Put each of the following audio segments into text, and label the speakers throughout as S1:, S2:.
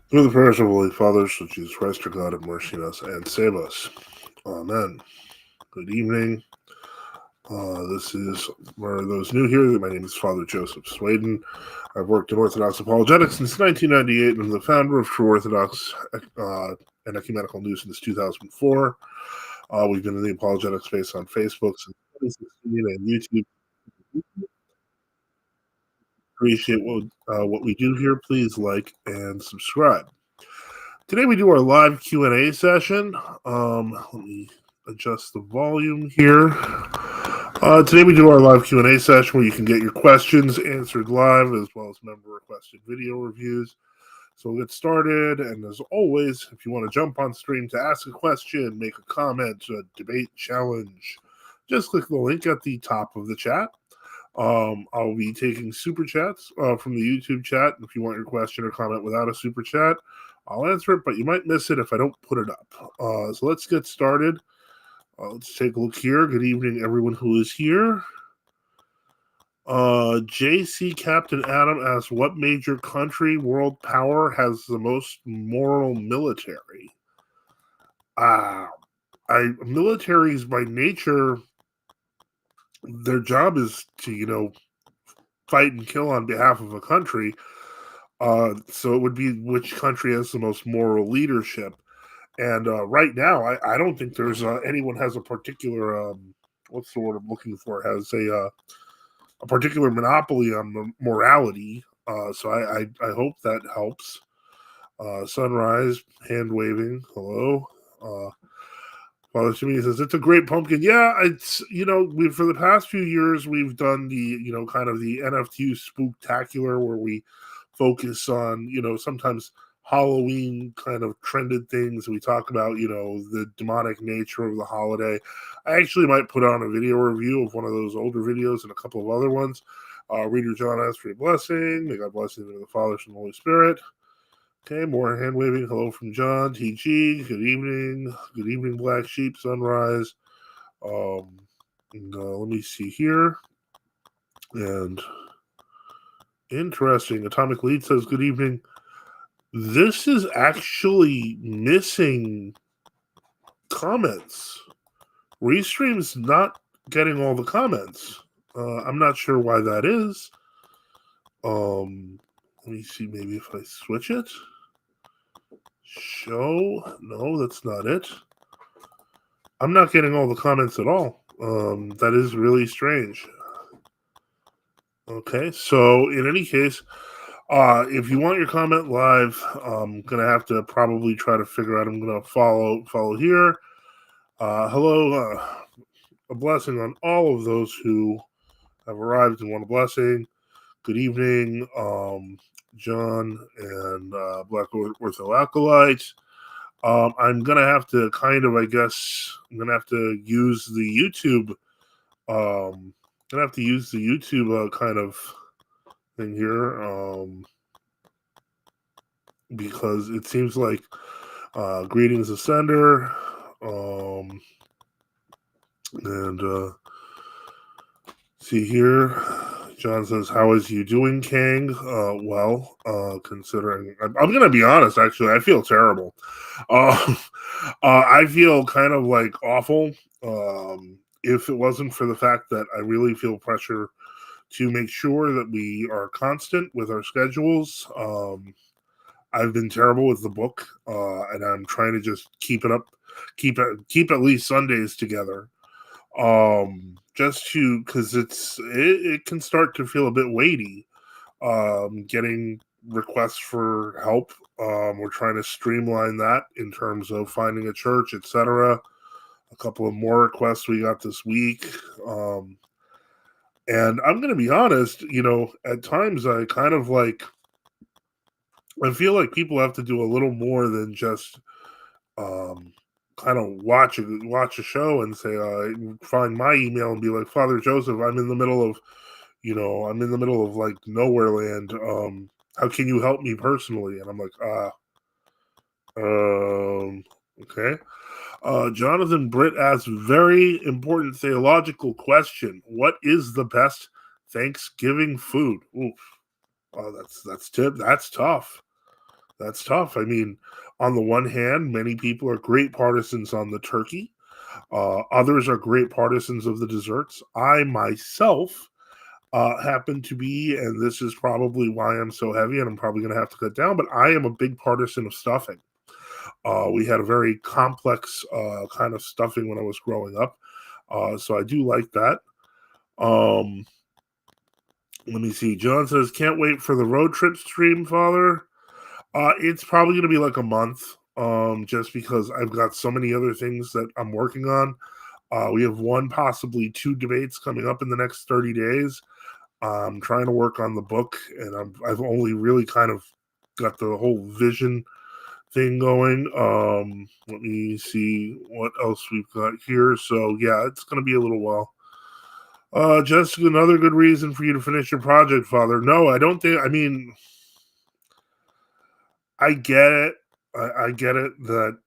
S1: Through the prayers of Holy Fathers, so Jesus Christ, our God, have mercy on us and save us. Amen. Good evening. This is, for those new here, my name is Father Joseph Swaden. I've worked in Orthodox apologetics since 1998 and I'm the founder of True Orthodox and Ecumenical News since 2004. We've been in the apologetic space on Facebook since 2016 and YouTube. Appreciate what we do here. Please like and subscribe. Today we do our live Q&A session. Let me adjust the volume here. Today we do our live Q&A session where you can get your questions answered live as well as member requested video reviews. So we'll get started. And as always, if you want to jump on stream to ask a question, make a comment, a debate, challenge, just click the link at the top of the chat. I'll be taking super chats from the YouTube chat. If you want your question or comment without a super chat, I'll answer it, but you might miss it if I don't put it up. So let's get started. Let's take a look here. Good evening, everyone who is here. JC Captain Adam asks, what major country, world power, has the most moral military? Militaries by nature, their job is to, fight and kill on behalf of a country. So it would be which country has the most moral leadership. And right now, I don't think there's anyone has a particular, what's the word I'm looking for, has a particular monopoly on morality. So I hope that helps. Sunrise, hand waving, hello. Father Jimmy says, it's a great pumpkin. Yeah, it's, we for the past few years, we've done the, kind of the NFTU Spooktacular where we focus on, sometimes Halloween kind of trended things. We talk about, the demonic nature of the holiday. I actually might put on a video review of one of those older videos and a couple of other ones. Reader John asks for a blessing. May God bless you in the Father, Son, and Holy Spirit. Okay, more hand waving. Hello from John. TG. Good evening. Good evening, Black Sheep. Sunrise. Let me see here. And interesting. Atomic Lead says, good evening. This is actually missing comments. Restream's not getting all the comments. I'm not sure why that is. Let me see, maybe if I switch it. Show. No, that's not it. I'm not getting all the comments at all. That is really strange. Okay, so in any case, if you want your comment live, I'm gonna have to probably try to figure out. I'm gonna follow here. Hello, a blessing on all of those who have arrived and want a blessing. Good evening, John and Black Ortho Acolytes. I'm gonna have to I'm gonna have to use the YouTube. Gonna have to use the YouTube kind of thing here, because it seems like greetings Ascender, and see here. John says, how is you doing, Kang? Well, considering... I'm going to be honest, actually. I feel terrible. I feel kind of like awful. If it wasn't for the fact that I really feel pressure to make sure that we are constant with our schedules. I've been terrible with the book, and I'm trying to just keep it up, keep at least Sundays together. Just because it can start to feel a bit weighty. Getting requests for help. We're trying to streamline that in terms of finding a church, etc. A couple of more requests we got this week. And I'm going to be honest, at times I kind of I feel like people have to do a little more than just kind of watch a show and say, find my email and be like, Father Joseph, I'm in the middle of like nowhere land. How can you help me personally? And I'm like, okay. Jonathan Britt asks, very important theological question. What is the best Thanksgiving food? Oof. Oh, that's tough. That's tough. I mean, on the one hand, many people are great partisans on the turkey. Others are great partisans of the desserts. I myself happen to be, and this is probably why I'm so heavy, and I'm probably going to have to cut down. But I am a big partisan of stuffing. We had a very complex kind of stuffing when I was growing up, so I do like that. Um, Let me see. John says, "Can't wait for the road trip stream, Father." It's probably going to be like a month, just because I've got so many other things that I'm working on. We have one, possibly two debates coming up in the next 30 days. I'm trying to work on the book, and I've only really kind of got the whole vision thing going. Let me see what else we've got here. So yeah, it's going to be a little while. Jessica, another good reason for you to finish your project, Father. No, I don't think. I mean, I get it. I get it that,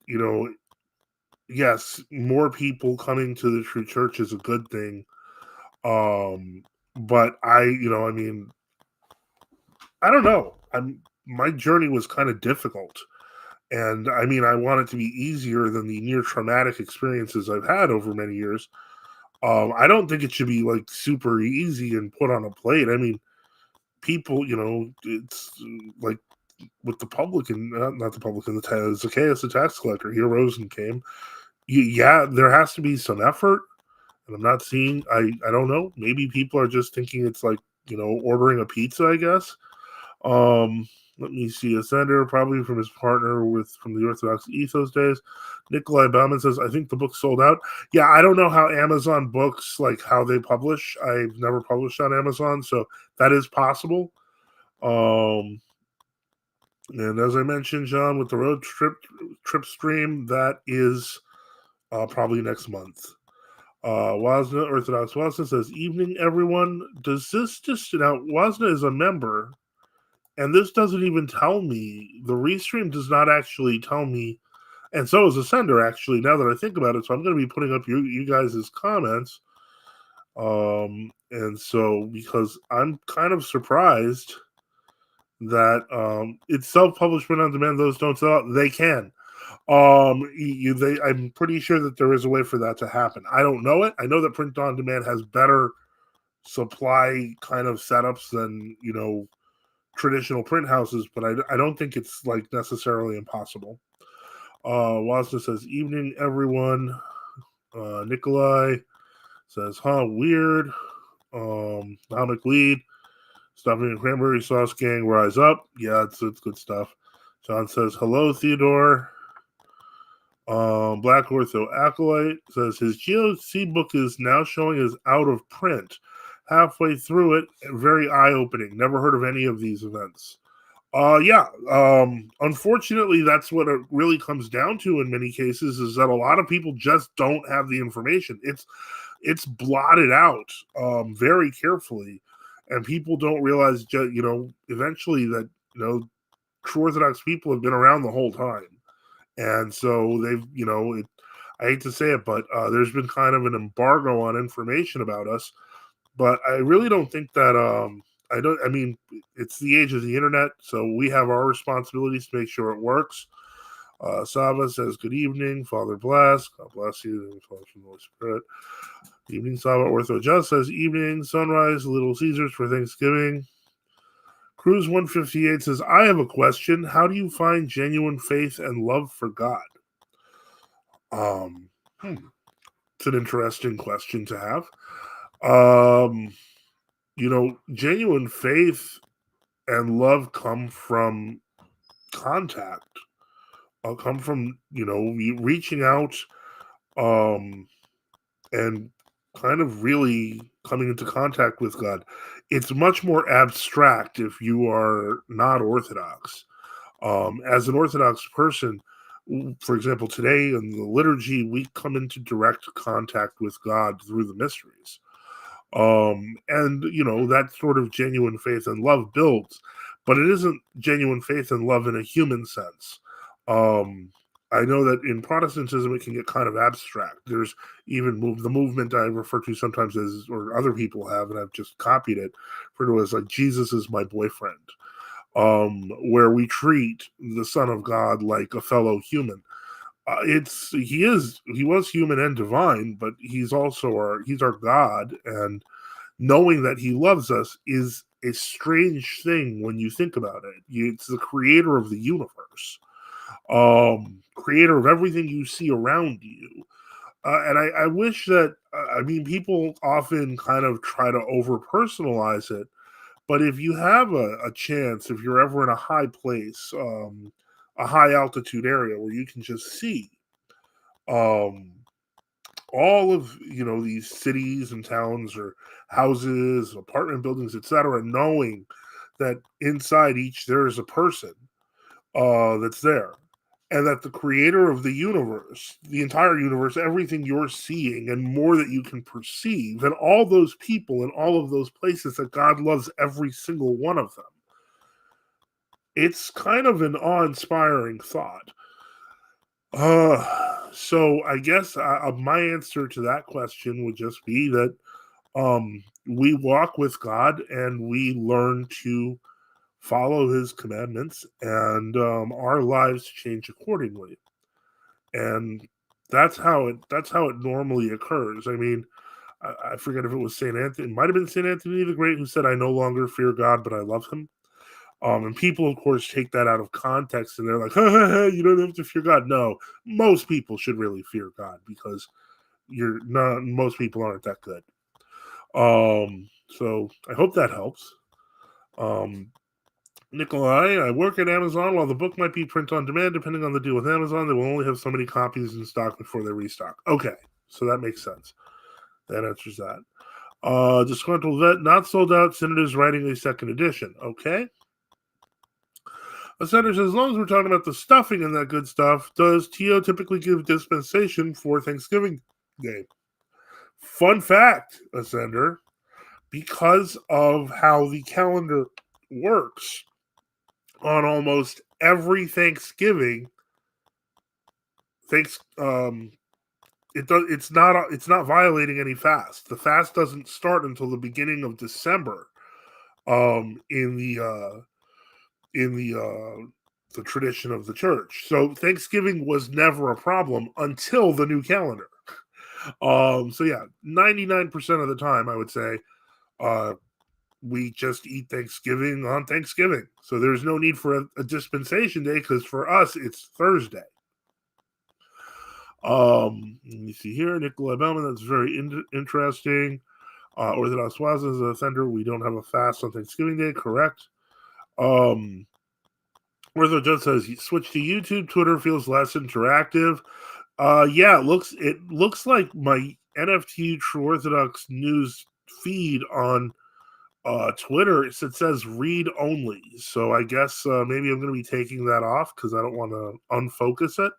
S1: yes, more people coming to the true church is a good thing. Um, but I mean, I don't know. My journey was kind of difficult, and I mean, I want it to be easier than the near traumatic experiences I've had over many years. I don't think it should be like super easy and put on a plate. I mean, people, it's like with the publican, not the publican, the Zacchaeus, the tax collector. He arose and came. Yeah, there has to be some effort, and I'm not seeing. I don't know. Maybe people are just thinking it's like, ordering a pizza, I guess. Let me see. A senator, probably from his partner from the Orthodox Ethos days. Nikolai Bauman says, "I think the book sold out." Yeah, I don't know how Amazon books, like how they publish. I've never published on Amazon, so that is possible. Um, and as I mentioned, John, with the road trip stream, that is probably next month. Wasna Orthodox Wasna says, "Evening, everyone. Does this just now? Wasna is a member, and this doesn't even tell me. The restream does not actually tell me, and so is the sender. Actually, now that I think about it, so I'm going to be putting up you guys' comments. And so because I'm kind of surprised that it's self-publishment on demand. Those don't sell out. They can. I'm pretty sure that there is a way for that to happen. I don't know it. I know that print on demand has better supply kind of setups than traditional print houses, but I don't think it's like necessarily impossible. Wasna says, "Evening, everyone." Nikolai says, "Huh, weird." Comic lead, stuffing and cranberry sauce gang, rise up. Yeah, it's good stuff. John says, "Hello, Theodore." Black Ortho Acolyte says his GOC book is now showing as out of print. Halfway through it, very eye opening. Never heard of any of these events. Yeah. Unfortunately, that's what it really comes down to in many cases, is that a lot of people just don't have the information. It's blotted out very carefully, and people don't realize, eventually that true Orthodox people have been around the whole time, and so they've I hate to say it, but there's been kind of an embargo on information about us. But I really don't think that I mean, it's the age of the internet, so we have our responsibilities to make sure it works. Sava says, "Good evening, Father Bless. God bless you. From the Holy Spirit." Evening, Sava. Ortho Just says, "Evening, sunrise, Little Caesars for Thanksgiving." Cruise 158 says, "I have a question. How do you find genuine faith and love for God?" Um, it's an interesting question to have. Um, genuine faith and love come from contact. Come from you reaching out, um, and kind of really coming into contact with God. It's much more abstract if you are not Orthodox. As an Orthodox person, for example, today in the liturgy, we come into direct contact with God through the mysteries. And that sort of genuine faith and love builds, but it isn't genuine faith and love in a human sense. um I know that in Protestantism it can get kind of abstract. There's even the movement I refer to sometimes as, or other people have, and I've just copied it, referred to as like Jesus is my boyfriend, where we treat the Son of God like a fellow human. He was human and divine, but he's our God, and knowing that he loves us is a strange thing when you think about it. It's the creator of the universe, creator of everything you see around you. And I wish that, I mean, people often kind of try to over personalize it, but if you have a chance, if you're ever in a high place, a high altitude area where you can just see um, all of these cities and towns or houses, apartment buildings, etc., knowing that inside each there is a person that's there, and that the creator of the universe, the entire universe, everything you're seeing and more that you can perceive, and all those people in all of those places, that God loves every single one of them. It's kind of an awe-inspiring thought. So I guess my answer to that question would just be that we walk with God and we learn to follow His commandments, and our lives change accordingly. And that's how it normally occurs. I mean, I forget if it was Saint Anthony. It might have been Saint Anthony the Great who said, "I no longer fear God, but I love Him." And people, of course, take that out of context, and they're like, "You don't have to fear God." No, most people should really fear God, because you're not. Most people aren't that good. So I hope that helps. Um, Nikolai, I work at Amazon. While the book might be print on demand, depending on the deal with Amazon, they will only have so many copies in stock before they restock. Okay, so that makes sense. That answers that. Disgruntled Vet, not sold out. Senator's writing a second edition. Okay. A senator says, as long as we're talking about the stuffing and that good stuff, does Tio typically give dispensation for Thanksgiving Day? Fun fact, Ascender, because of how the calendar works, on almost every Thanksgiving, thanks it's not violating any fast. The fast doesn't start until the beginning of December. In the tradition of the church. So Thanksgiving was never a problem until the new calendar. So yeah, 99% of the time I would say uh we just eat Thanksgiving on Thanksgiving. So there's no need for a dispensation day, because for us it's Thursday. Let me see here. Nikolai Bellman, that's very interesting. Orthodox Plaza is a offender. We don't have a fast on Thanksgiving Day, correct? Ortho Judge says, switch to YouTube. Twitter feels less interactive. Yeah, it looks like my NFT True Orthodox news feed on Twitter. It says read only. So I guess maybe I'm going to be taking that off because I don't want to unfocus it.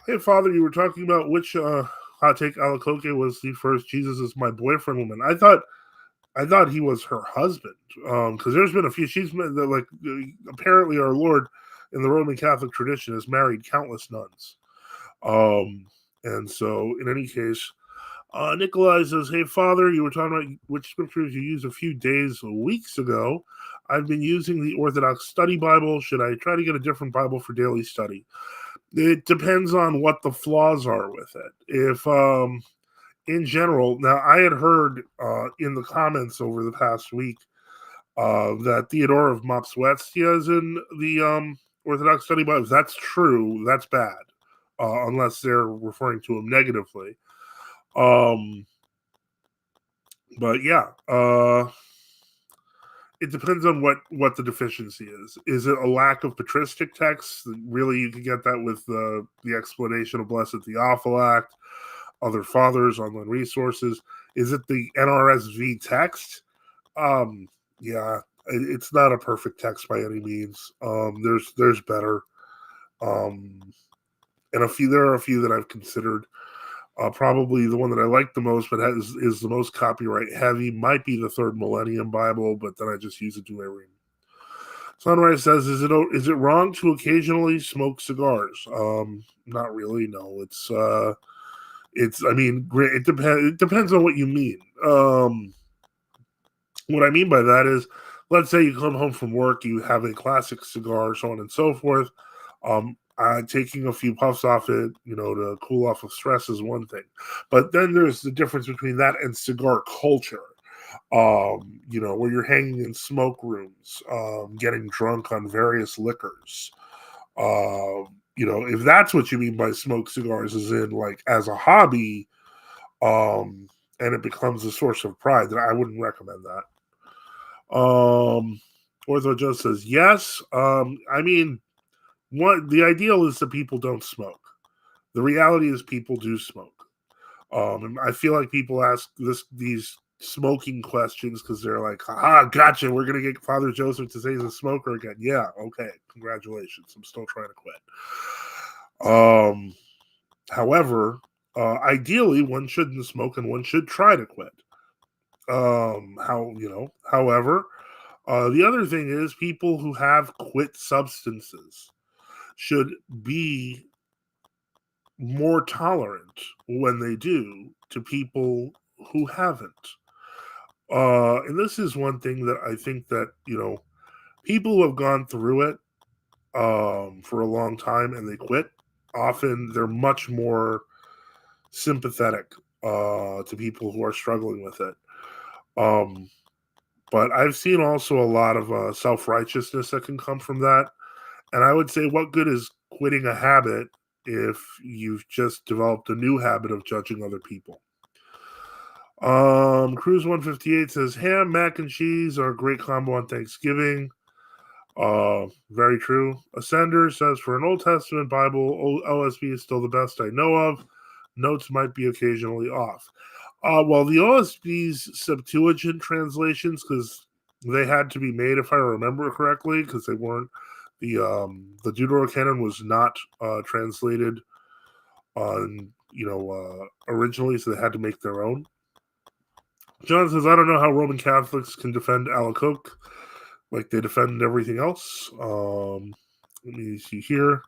S1: Hey, Father, you were talking about which hot take Alacoque was the first Jesus is my boyfriend woman. I thought he was her husband, because there's been a few. She's been like, apparently our Lord in the Roman Catholic tradition has married countless nuns. And so in any case, Nikolai says, "Hey, Father, you were talking about which scriptures you used a few weeks ago. I've been using the Orthodox Study Bible. Should I try to get a different Bible for daily study?" It depends on what the flaws are with it. If in general, now I had heard in the comments over the past week that Theodore of Mopsuestia is in the Orthodox Study Bible. If that's true, that's bad, unless they're referring to him negatively. But yeah, it depends on what the deficiency is. Is it a lack of patristic texts? Really, you can get that with the explanation of Blessed Theophylact, other fathers, online resources. Is it the NRSV text? Yeah, it's not a perfect text by any means. There's better, and there are a few that I've considered. Probably the one that I like the most, but is the most copyright heavy, might be the Third Millennium Bible, but then I just use it to my read. Sunrise says, "Is it wrong to occasionally smoke cigars?" Not really. No, it's. I mean, it depends. It depends on what you mean. What I mean by that is, let's say you come home from work, you have a classic cigar, so on and so forth. Taking a few puffs off it, to cool off of stress is one thing, but then there's the difference between that and cigar culture. Where you're hanging in smoke rooms, getting drunk on various liquors. If that's what you mean by smoke cigars, is in like as a hobby, and it becomes a source of pride, then I wouldn't recommend that. Ortho Joe says yes. I mean, what the ideal is that people don't smoke. The reality is people do smoke. And I feel like people ask these smoking questions because they're like, gotcha, we're going to get Father Joseph to say he's a smoker again. Yeah, okay, congratulations. I'm still trying to quit. However, ideally, one shouldn't smoke and one should try to quit. However, the other thing is people who have quit substances should be more tolerant when they do to people who haven't. And this is one thing that I think that, people who have gone through it for a long time and they quit, often they're much more sympathetic to people who are struggling with it. But I've seen also a lot of self righteousness that can come from that. And I would say, what good is quitting a habit if you've just developed a new habit of judging other people? Cruise 158 says ham, mac, and cheese are a great combo on Thanksgiving. Very true. Ascender says for an Old Testament Bible, OSB is still the best I know of. Notes might be occasionally off. Well, the OSB's Septuagint translations, because they had to be made, if I remember correctly, because they weren't the Deuterocanon was not translated on originally, so they had to make their own. John says, I don't know how Roman Catholics can defend Alacoque like they defend everything else. Let me see here.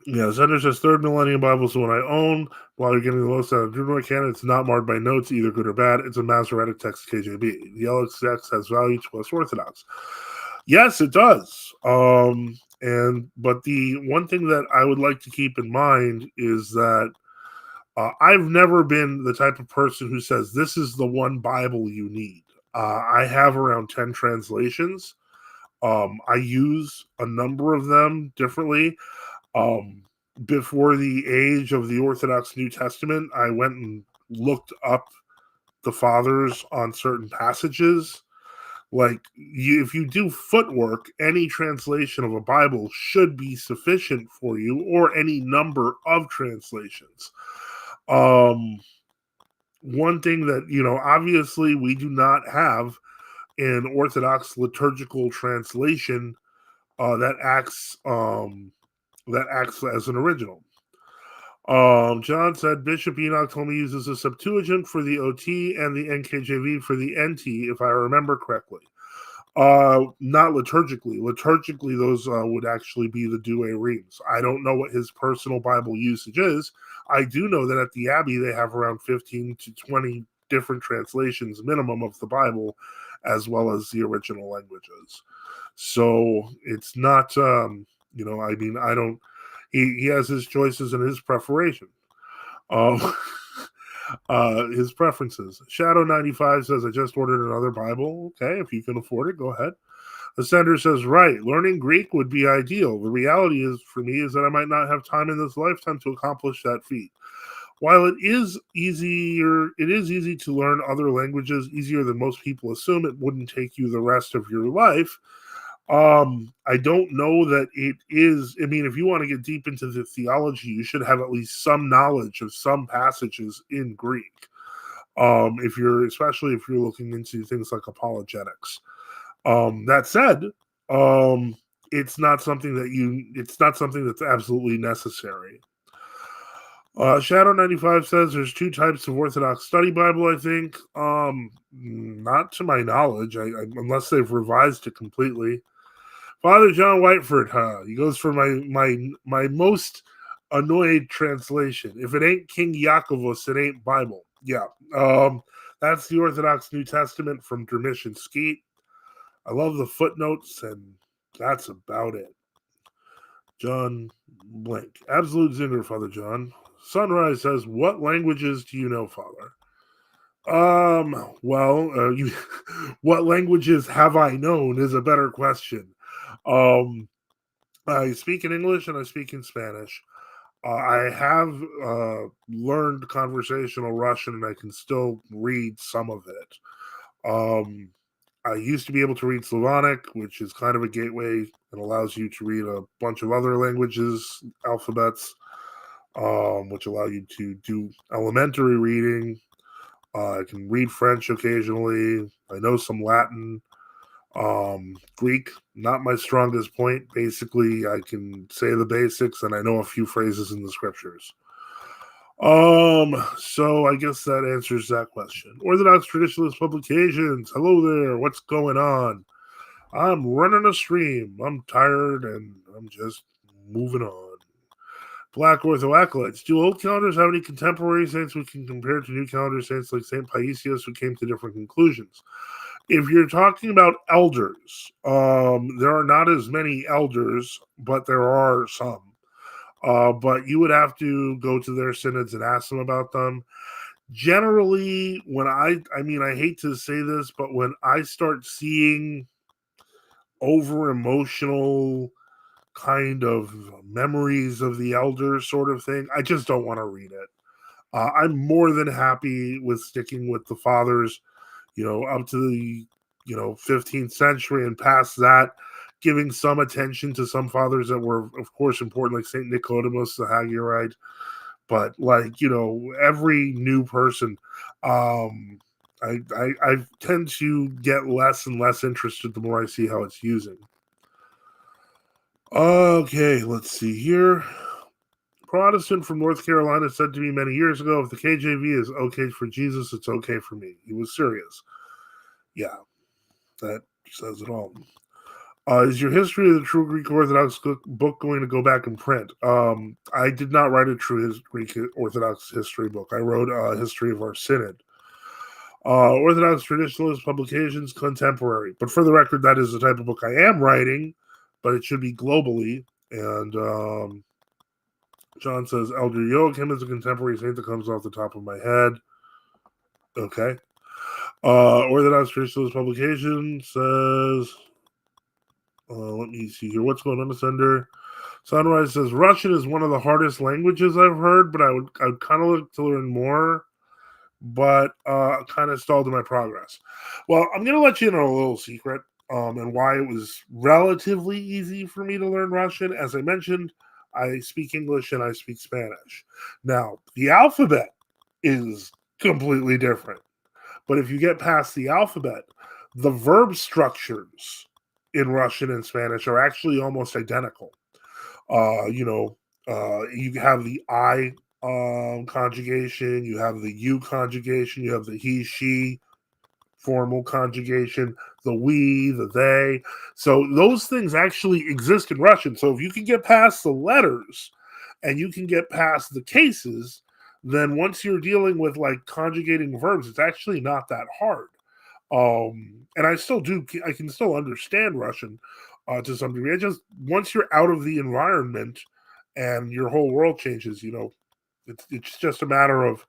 S1: Yeah, Zender says third millennium Bible is the one I own. While you're getting the lowest out of Deuterocanon, it's not marred by notes, either good or bad. It's a Masoretic text KJV. The LXX has value to us Orthodox. Yes, it does. But the one thing that I would like to keep in mind is that I've never been the type of person who says this is the one Bible you need. I have around 10 translations. I use a number of them differently. Before the age of the Orthodox New Testament, I went and looked up the fathers on certain passages. Like, if you do footwork, any translation of a Bible should be sufficient for you, or any number of translations. One thing that, obviously we do not have an Orthodox liturgical translation that acts as an original. John said Bishop Enoch told me he uses a Septuagint for the OT and the NKJV for the NT, if I remember correctly. Not liturgically. Liturgically, those would actually be the Douay Reams. I don't know what his personal Bible usage is. I do know that at the Abbey they have around 15 to 20 different translations minimum of the Bible, as well as the original languages. So it's not, I don't. He has his choices and his preparation. His preferences. Shadow 95 says, I just ordered another Bible. Okay, if you can afford it, go ahead. Ascender says, right, learning Greek would be ideal. The reality is, for me, is that I might not have time in this lifetime to accomplish that feat. While it is easy to learn other languages, easier than most people assume. It wouldn't take you the rest of your life. I don't know that it is. I mean, if you want to get deep into the theology, you should have at least some knowledge of some passages in Greek. Especially if you're looking into things like apologetics. That said, it's not something that's absolutely necessary. Shadow 95 says there's two types of Orthodox study Bible, I think. Not to my knowledge, unless they've revised it completely. Father John Whiteford, he goes for my most annoyed translation. If it ain't King Yakovus, it ain't Bible. Yeah. That's the Orthodox New Testament from Dermish Skeet. I love the footnotes, and that's about it. John Blank. Absolute zinger, Father John. Sunrise says, what languages do you know, Father? What languages have I known is a better question. I speak in English and I speak in Spanish. I have learned conversational Russian and I can still read some of it. I used to be able to read Slavonic, which is kind of a gateway and allows you to read a bunch of other languages, alphabets, which allow you to do elementary reading. I can read French occasionally. I know some Latin. Greek, not my strongest point. Basically, I can say the basics and I know a few phrases in the scriptures. So I guess that answers that question. Orthodox Traditionalist Publications. Hello there. What's going on? I'm running a stream. I'm tired and I'm just moving on. Black Ortho Acolytes. Do old calendars have any contemporary saints we can compare to new calendar saints like St. Paisius who came to different conclusions? If you're talking about elders, there are not as many elders, but there are some. But you would have to go to their synods and ask them about them. Generally, when I hate to say this, but when I start seeing over emotional kind of memories of the elders sort of thing, I just don't want to read it. I'm more than happy with sticking with the fathers, up to the 15th century and past that, giving some attention to some fathers that were, of course, important, like Saint Nicodemus the Hagurite. But every new person, I tend to get less and less interested the more I see how it's using. Okay, let's see here. Protestant from North Carolina said to me many years ago, if the KJV is okay for Jesus, it's okay for me. He was serious. Yeah, that says it all. Is your History of the True Greek Orthodox book going to go back in print? I did not write a true Greek Orthodox history book. I wrote a history of our synod. Orthodox Traditionalist Publications, Contemporary. But for the record, that is the type of book I am writing, but it should be globally. And John says, Elder Joachim is a contemporary saint that comes off the top of my head. Okay. Orthodox Traditionalist Publication says, let me see here. What's going on, Ascender? Sunrise says, Russian is one of the hardest languages I've heard, but I would kind of like to learn more, but kind of stalled in my progress. Well, I'm going to let you know a little secret and why it was relatively easy for me to learn Russian. As I mentioned, I speak English and I speak Spanish. Now, the alphabet is completely different. But if you get past the alphabet, the verb structures in Russian and Spanish are actually almost identical. You have the I conjugation, you have the you conjugation, you have the he, she formal conjugation, the we, the they. So those things actually exist in Russian. So if you can get past the letters and you can get past the cases, then once you're dealing with like conjugating verbs, it's actually not that hard. And I can still understand Russian to some degree. Once you're out of the environment and your whole world changes, it's just a matter of,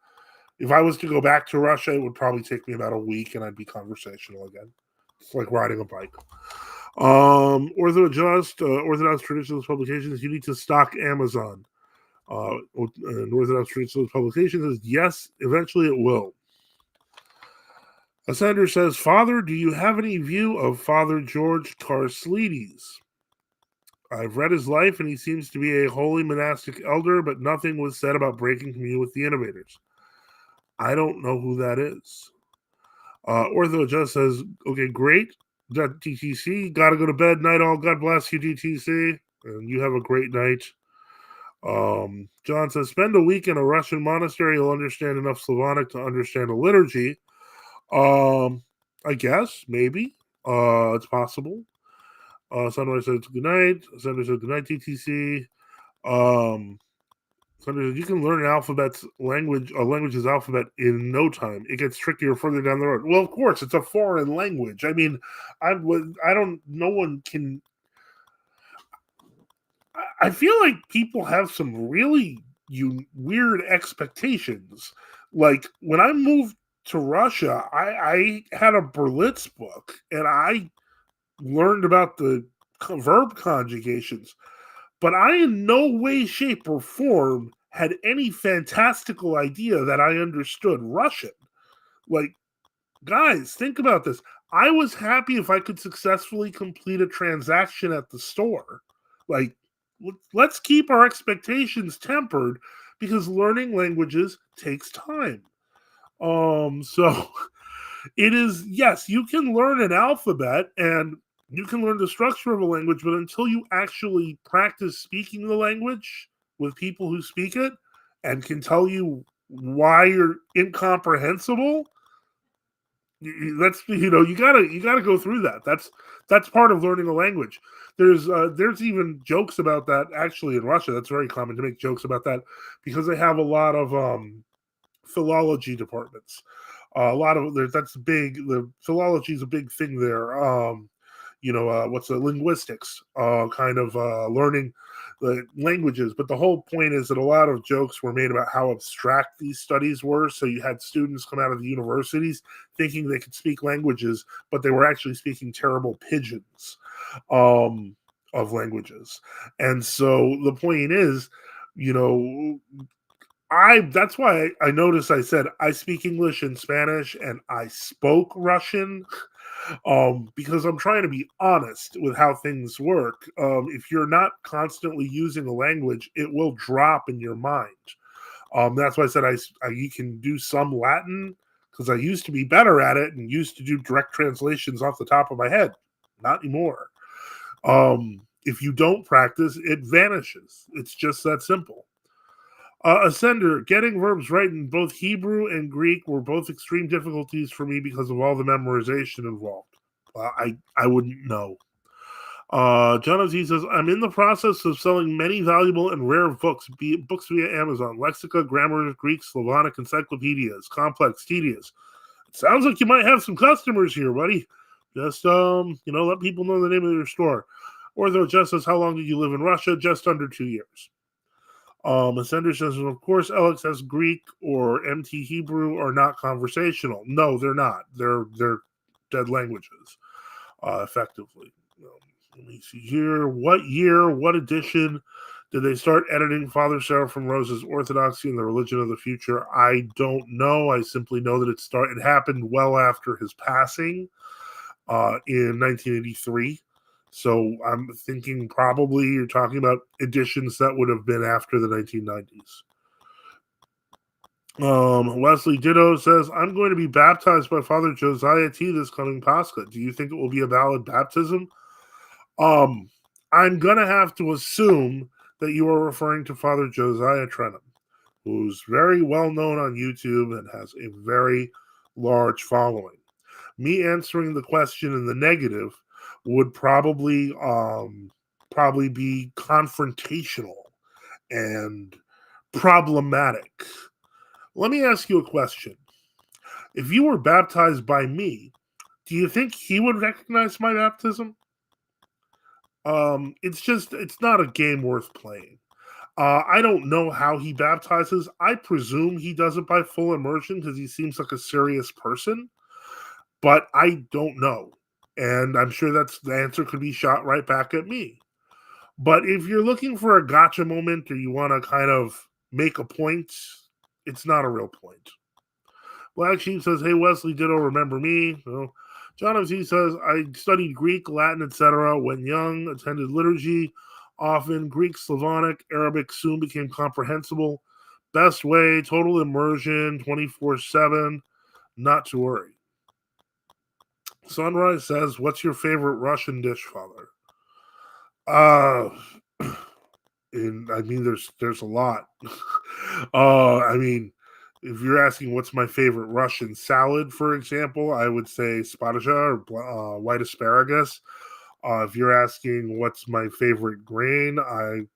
S1: if I was to go back to Russia, it would probably take me about a week and I'd be conversational again. It's like riding a bike. Orthodox Traditionalist Publications, you need to stock Amazon. Orthodox Traditionalist Publications says, yes, eventually it will. Ascender says, Father, do you have any view of Father George Karslides? I've read his life and he seems to be a holy monastic elder, but nothing was said about breaking communion with the innovators. I don't know who that is. Ortho just says, okay, great. DTC, gotta go to bed. Night all. God bless you, DTC. And you have a great night. John says, spend a week in a Russian monastery. You'll understand enough Slavonic to understand a liturgy. I guess, maybe. It's possible. Sunrise says, good night. Sunrise says, good night, TTC. Sunrise says, you can learn a language's alphabet in no time. It gets trickier further down the road. Well, of course, it's a foreign language. I mean, no one can. I feel like people have some really weird expectations. Like when I moved to Russia, I had a Berlitz book and I learned about the verb conjugations, but I in no way, shape, or form had any fantastical idea that I understood Russian. Like, guys, think about this. I was happy if I could successfully complete a transaction at the store. Like, let's keep our expectations tempered because learning languages takes time. So it is, yes, you can learn an alphabet and you can learn the structure of a language, but until you actually practice speaking the language with people who speak it and can tell you why you're incomprehensible, that's you gotta go through that. That's part of learning a language. There's even jokes about that actually in Russia. That's very common to make jokes about that because they have a lot of philology departments. A lot of there. That's big. The philology is a big thing there. What's the linguistics? Kind of learning the languages. But the whole point is that a lot of jokes were made about how abstract these studies were. So you had students come out of the universities thinking they could speak languages, but they were actually speaking terrible pidgins of languages. And so the point is, you know, I that's why I noticed I said I speak English and Spanish and I spoke Russian because I'm trying to be honest with how things work. If you're not constantly using a language, it will drop in your mind. That's why I said you can do some Latin because I used to be better at it and used to do direct translations off the top of my head. Not anymore. If you don't practice, it vanishes. It's just that simple. Ascender, getting verbs right in both Hebrew and Greek were both extreme difficulties for me because of all the memorization involved. I wouldn't know. John Z says, I'm in the process of selling many valuable and rare books via Amazon. Lexica, grammar, Greek, Slavonic, encyclopedias, complex, tedious. It sounds like you might have some customers here, buddy. Just, let people know the name of your store. Ortho just says, how long did you live in Russia? Just under 2 years. Ascender says, of course, LXS Greek or MT Hebrew are not conversational. No, they're not. They're dead languages, effectively. Let me see here. What year, what edition did they start editing Father Seraphim Rose's Orthodoxy and the Religion of the Future? I don't know. I simply know that it happened well after his passing in 1983. So I'm thinking probably you're talking about editions that would have been after the 1990s. Wesley Ditto says, I'm going to be baptized by Father Josiah T this coming Pascha. Do you think it will be a valid baptism? I'm going to have to assume that you are referring to Father Josiah Trenham, who's very well known on YouTube and has a very large following. Me answering the question in the negative would probably be confrontational and problematic. Let me ask you a question. If you were baptized by me, do you think he would recognize my baptism? It's not a game worth playing. I don't know how he baptizes. I presume he does it by full immersion because he seems like a serious person, but I don't know. And I'm sure the answer could be shot right back at me. But if you're looking for a gotcha moment or you want to kind of make a point, it's not a real point. Black Sheep says, hey, Wesley, ditto, remember me. So, John M.C. says, I studied Greek, Latin, etc. when young, attended liturgy often. Greek, Slavonic, Arabic soon became comprehensible. Best way, total immersion, 24/7, not to worry. Sunrise says, what's your favorite Russian dish, Father? Uh, And I mean, there's a lot. I mean, if you're asking what's my favorite Russian salad, for example, I would say spadasha or white asparagus. If you're asking what's my favorite grain, I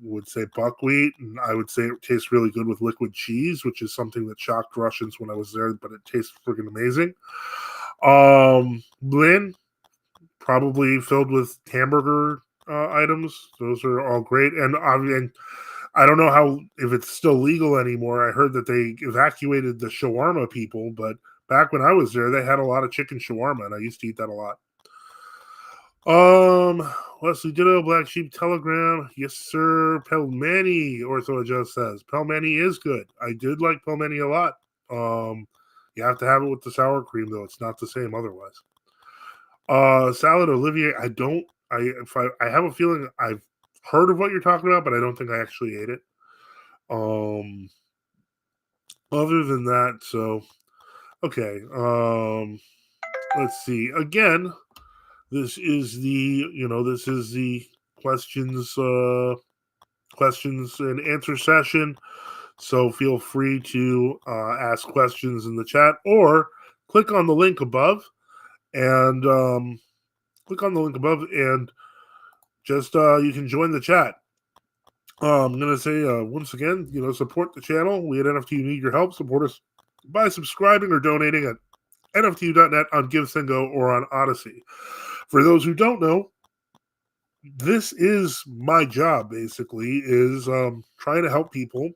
S1: would say buckwheat, and I would say it tastes really good with liquid cheese, which is something that shocked Russians when I was there, but it tastes freaking amazing. Blin, probably filled with hamburger items. Those are all great, and I don't know how if it's still legal anymore. I heard that they evacuated the shawarma people, but back when I was there, they had a lot of chicken shawarma, and I used to eat that a lot. Wesley Ditto, Black Sheep Telegram. Yes, sir. Pelmeni, Orthodox says. Pelmeni is good. I did like pelmeni a lot. You have to have it with the sour cream, though. It's not the same otherwise. Salad Olivier, I have a feeling I've heard of what you're talking about, but I don't think I actually ate it. Other than that, so okay. Let's see. Again, this is the questions and answer session. So feel free to ask questions in the chat or click on the link above and just you can join the chat. I'm going to say once again, support the channel. We at NFT need your help. Support us by subscribing or donating at nftu.net on GiveSendGo or on Odyssey. For those who don't know, this is my job, basically, is trying to help people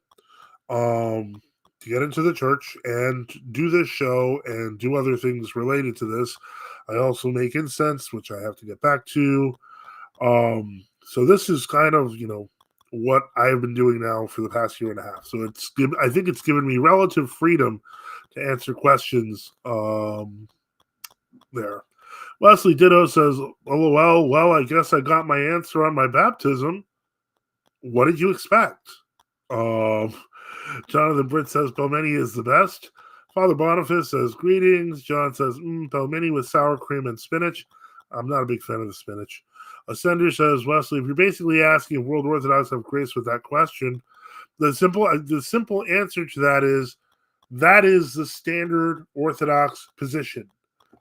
S1: to get into the church and do this show and do other things related to this. I also make incense, which I have to get back to. So this is kind of, what I've been doing now for the past year and a half. So I think it's given me relative freedom to answer questions there. Wesley Ditto says, LOL, well, I guess I got my answer on my baptism. What did you expect? Jonathan Britt says, Pelmeni is the best. Father Boniface says, greetings. John says, Pelmeni with sour cream and spinach. I'm not a big fan of the spinach. Ascender says, Wesley, if you're basically asking if World Orthodox have grace with that question, the simple answer to that is the standard Orthodox position.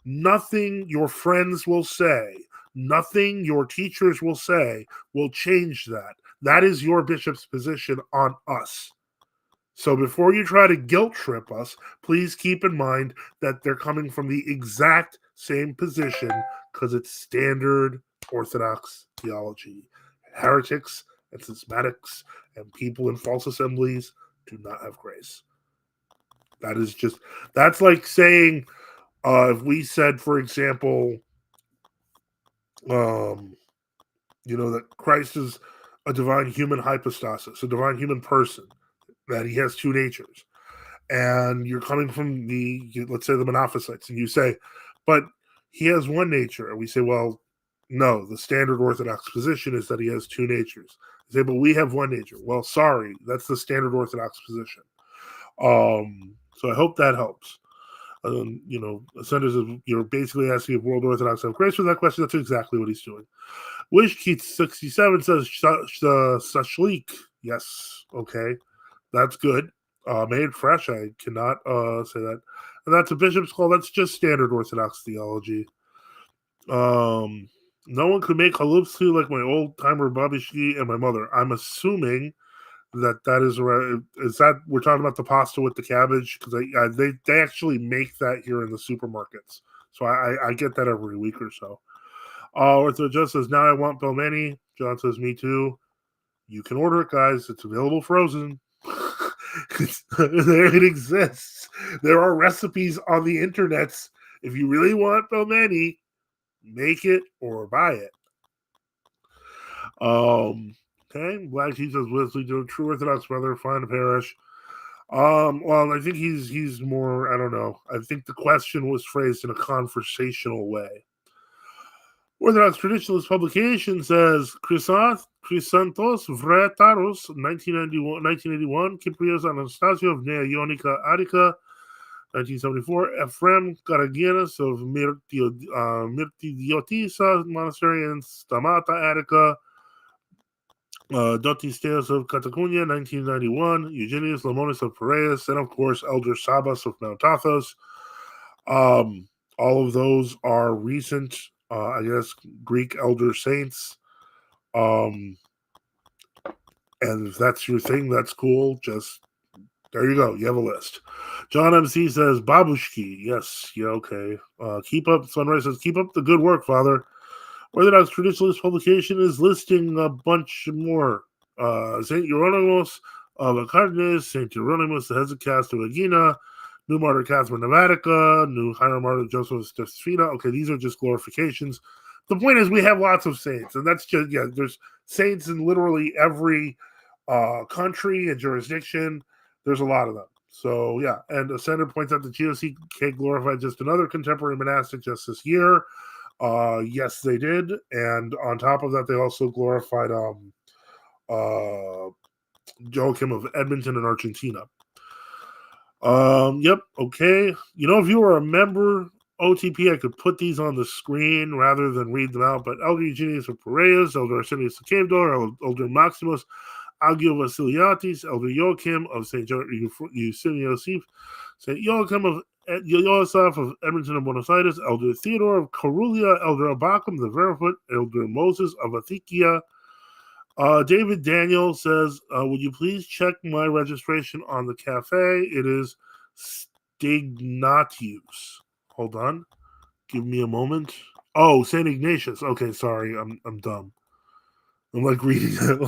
S1: Nothing your friends will say, nothing your teachers will say will change that. That is your bishop's position on us. So before you try to guilt trip us, please keep in mind that they're coming from the exact same position because it's standard Orthodox theology. Heretics and schismatics and people in false assemblies do not have grace. That's like saying, if we said, for example, that Christ is a divine human hypostasis, a divine human person, that he has two natures, and you're coming from let's say the Monophysites, and you say, but he has one nature, and we say, well, no, the standard Orthodox position is that he has two natures. They say, but we have one nature. Well, sorry, that's the standard Orthodox position. So I hope that helps. Ascenders, you're basically asking if World Orthodox have grace with that question. That's exactly what he's doing. WishKeats67 says Sashlik. Yes, okay, that's good. Made fresh. I cannot say that. And that's a bishop's call. That's just standard Orthodox theology. No one could make halupsu like my old timer babishki and my mother. I'm assuming that is right. Is that we're talking about the pasta with the cabbage? Because they actually make that here in the supermarkets. So I get that every week or so. Ortho just says, now I want pelmeni. John says, me too. You can order it, guys. It's available frozen. There it exists. There are recipes on the internets. If you really want pelmeni, make it or buy it. Okay. Black Sheep says, Wesley, true Orthodox brother, find a parish. Well, I think he's more, I don't know. I think the question was phrased in a conversational way. Orthodox Traditionalist Publication says Chrysanthos Vretaros, 1981, Kyprios Anastasio of Nea Ionica Attica, 1974, Ephraim Karagianis of Mirtidiotisa Monastery in Stamata Attica, Dotisteos of Catalunya, 1991, Eugenius Lamonis of Piraeus, and of course Elder Sabas of Mount Athos. All of those are recent, I guess, Greek elder saints. And if that's your thing, that's cool. Just there you go. You have a list. John MC says, Babushki. Yes. Yeah, okay. Keep up, Sunrise says, keep up the good work, Father. Orthodox Traditionalist Publication is listing a bunch more. St. Euronymous of Acarnes, St. Euronymous the Hezekias of Agina, New Martyr Catherine of Attica, New Higher Martyr Joseph Stefina. Okay, these are just glorifications. The point is, we have lots of saints, and that's just, yeah, there's saints in literally every country and jurisdiction. There's a lot of them. So, yeah, and Ascender points out that GOCK glorified just another contemporary monastic just this year. Yes, they did, and on top of that, they also glorified Joachim of Edmonton in Argentina. Yep, okay. You know, if you were a member OTP, I could put these on the screen rather than read them out. But Elder Eugenius of Piraeus, Elder Arsenius of Cave Door, Elder Maximus Agio Vasiliatis, Elder Joachim of St. Eusebius, St. Joachim of Yosef of Edmonton and Buenos Aires, Elder Theodore of Carulia, Elder Abacum the Barefoot, Elder Moses of Athikia. David Daniel says, would you please check my registration on the cafe? It is Stignatius. Hold on. Give me a moment. Oh, St. Ignatius. Okay, sorry. I'm dumb. I'm like reading it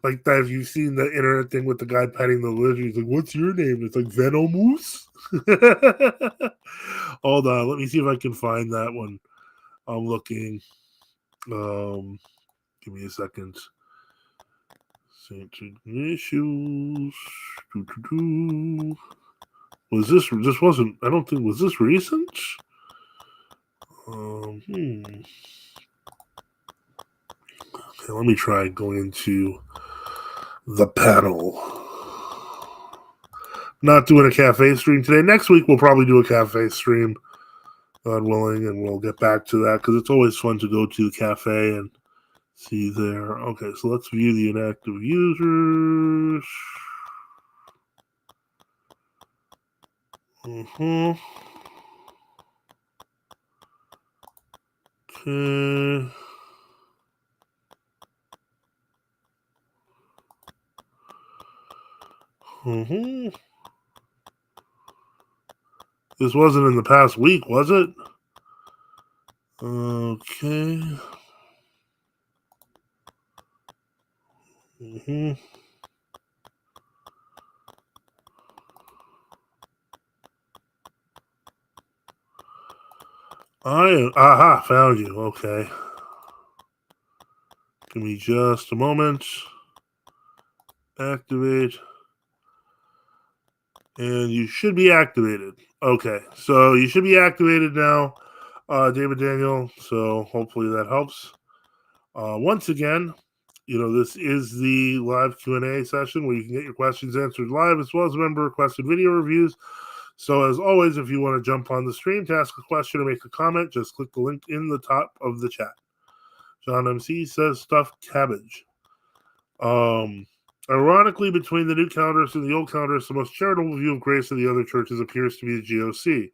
S1: like that. Have you seen the internet thing with the guy petting the lizard? He's like, "What's your name?" It's like Venomoose. Hold on, let me see if I can find that one. I'm looking. Give me a second. Saint Ignatius. Was this? This wasn't. I don't think. Was this recent? Okay, let me try going into the panel. Not doing a cafe stream today. Next week we'll probably do a cafe stream, God willing, and we'll get back to that because it's always fun to go to the cafe and see there. Okay, so let's view the inactive users. Okay. This wasn't in the past week, was it? Okay. Aha, found you. Okay. Give me just a moment. Activate. And you should be activated. Okay, so you should be activated now, David Daniel. So hopefully that helps. Once again, you know, this is the live Q&A session where you can get your questions answered live as well as member requested video reviews. So as always, if you want to jump on the stream to ask a question or make a comment, just click the link in the top of the chat. John MC says stuffed cabbage. Ironically, between the new calendars and the old calendars, the most charitable view of grace of the other churches appears to be the GOC.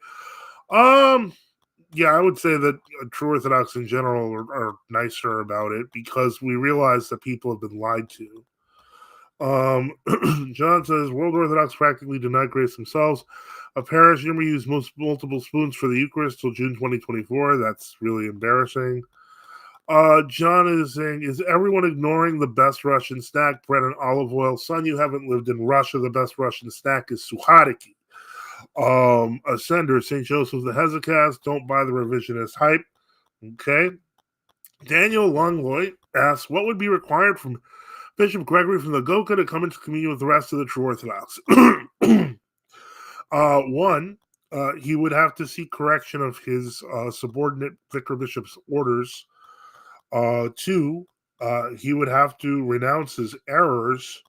S1: Yeah, I would say that true Orthodox in general are nicer about it because we realize that people have been lied to. John says World Orthodox practically denied grace themselves. A parish never used multiple spoons for the Eucharist till June 2024. That's really embarrassing. John is saying, is everyone ignoring the best Russian snack, bread and olive oil? Son, you haven't lived in Russia. The best Russian snack is suhariki. Ascender, St. Joseph the Hezekias, don't buy the revisionist hype. Okay. Daniel Longloy asks, what would be required from Bishop Gregory from the Goka to come into communion with the rest of the true Orthodox? One, he would have to seek correction of his subordinate vicar bishop's orders. Two, he would have to renounce his errors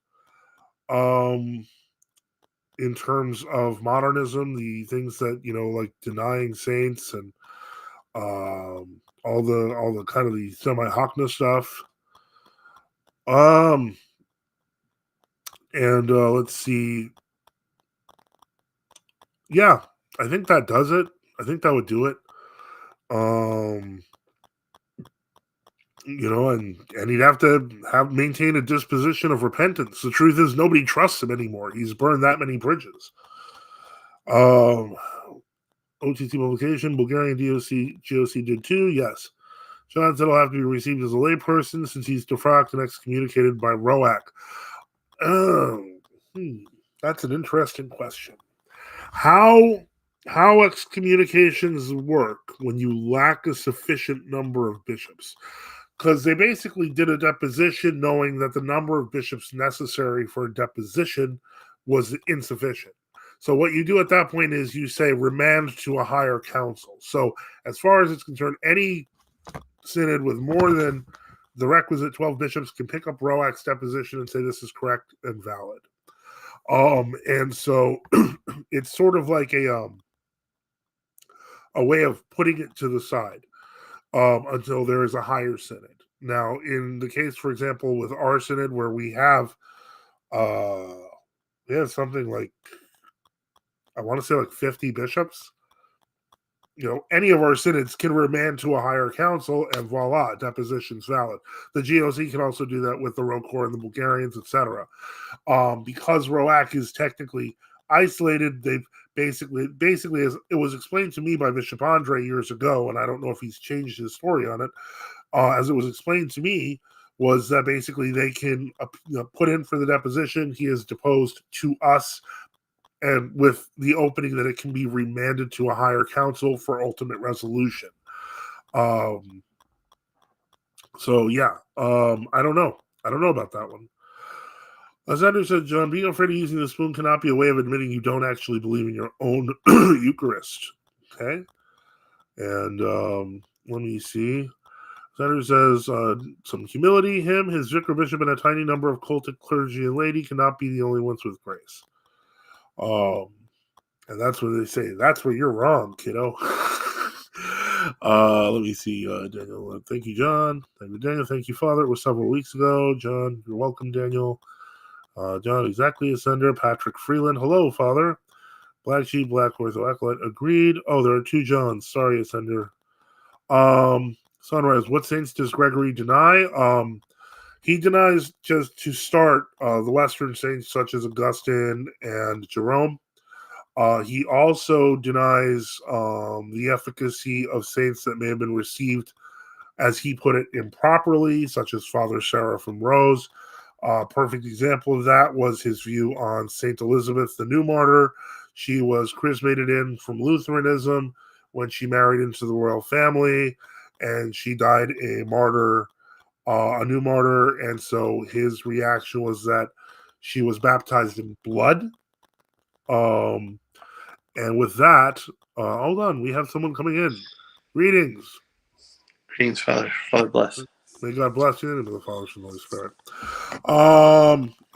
S1: in terms of modernism, the things that, you know, like denying saints and all the kind of the semi-Hockna stuff. Um, and let's see. Yeah, I think that does it. I think that would do it. Um, and he'd have to have maintain a disposition of repentance. The truth is, nobody trusts him anymore. He's burned that many bridges. Um, OTT publication, Bulgarian GOC did too. Yes, John said he'll have to be received as a layperson since he's defrocked and excommunicated by ROAC. That's an interesting question. How excommunications work when you lack a sufficient number of bishops? Because they basically did a deposition knowing that the number of bishops necessary for a deposition was insufficient. So what you do at that point is you say remand to a higher council. So as far as it's concerned, any synod with more than the requisite 12 bishops can pick up ROAC's deposition and say this is correct and valid. And so it's sort of like a way of putting it to the side until there is a higher synod. Now, in the case, for example, with our synod, where we have something like, I want to say like 50 bishops, any of our synods can remand to a higher council, and voila, deposition's valid. The GOC can also do that with the ROCOR and the Bulgarians, etc. Because ROAC is technically isolated, they've basically, as it was explained to me by Bishop Andre years ago, and I don't know if he's changed his story on it, as it was explained to me, was that basically they can put in for the deposition. He is deposed to us, and with the opening that it can be remanded to a higher council for ultimate resolution. So yeah, I don't know. I don't know about that one. As Andrew said, John, being afraid of using the spoon cannot be a way of admitting you don't actually believe in your own Eucharist. Okay? And let me see. Andrew says, some humility. Him, his vicar, bishop, and a tiny number of cultic clergy and laity cannot be the only ones with grace. And that's what they say. That's where you're wrong, kiddo. Let me see. Daniel, thank you, John. Thank you, Daniel. Thank you, Father. It was several weeks ago. John, you're welcome, Daniel. John, exactly, Ascender. Patrick Freeland. Hello, Father. Black Sheep, Black Ortho Acolyte. Agreed. Oh, there are two Johns. Sorry, Ascender. Sunrise. What saints does Gregory deny? He denies, just to start, the Western saints such as Augustine and Jerome. He also denies the efficacy of saints that may have been received, as he put it, improperly, such as Father Seraphim Rose. Perfect example of that was his view on Saint Elizabeth, the new martyr. She was chrismated in from Lutheranism when she married into the royal family, and she died a martyr, a new martyr. And so his reaction was that she was baptized in blood. And with that, hold on, we have someone coming in. Greetings.
S2: Greetings, Father. Father bless.
S1: May God bless you in the name of the Father, and the Holy Spirit.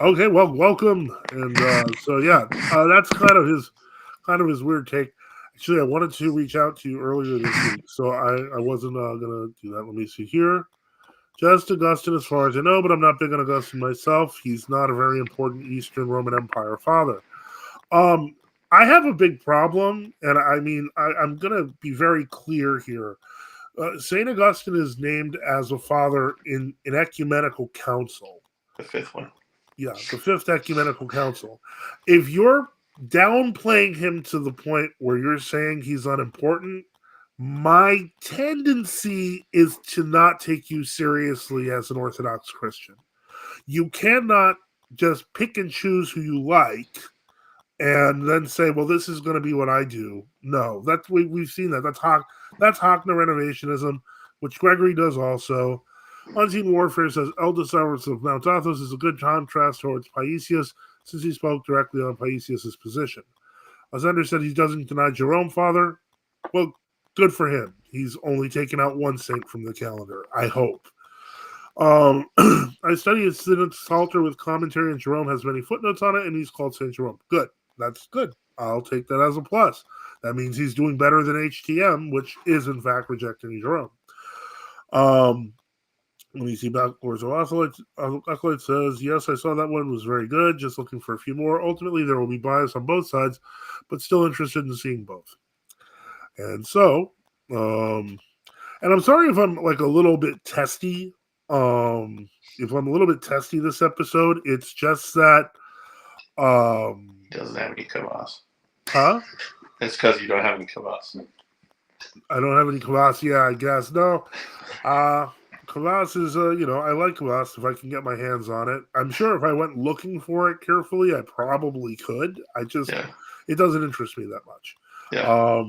S1: Okay, well, welcome. And so yeah, that's kind of his weird take. Actually, I wanted to reach out to you earlier this week, so I wasn't gonna do that. Let me see here. Just Augustine, as far as I know, but I'm not big on Augustine myself. He's not a very important Eastern Roman Empire father. I have a big problem, and I mean, I'm going to be very clear here. St. Augustine is named as a father in an ecumenical council.
S2: The fifth one.
S1: Yeah, the fifth ecumenical council. If you're downplaying him to the point where you're saying he's unimportant, my tendency is to not take you seriously as an Orthodox Christian. You cannot just pick and choose who you like and then say, well, this is going to be what I do. No, we've seen that. That's Hockner renovationism, which Gregory does also. Unseen Warfare says eldest hours of Mount Athos is a good contrast towards Paisius, since he spoke directly on Paisius' position. Ascender said he doesn't deny Jerome, Father. Well, good for him. He's only taken out one saint from the calendar, I hope. I studied his Psalter with commentary, and Jerome has many footnotes on it, and he's called St. Jerome. Good. That's good. I'll take that as a plus. That means he's doing better than HTM, which is in fact rejecting Jerome. Let me see backwards. Acolyte says, yes, I saw that one. Was very good. Just looking for a few more. Ultimately, there will be bias on both sides, but still interested in seeing both. And so, and I'm sorry if I'm like a little bit testy. If I'm a little bit testy this episode, it's just that
S2: He doesn't have any kvass.
S1: huh?
S2: It's because you don't have any kvass.
S1: I don't have any kvass. Yeah, I guess. No. Kvass is, I like kvass if I can get my hands on it. I'm sure if I went looking for it carefully, I probably could. It doesn't interest me that much.
S2: Yeah.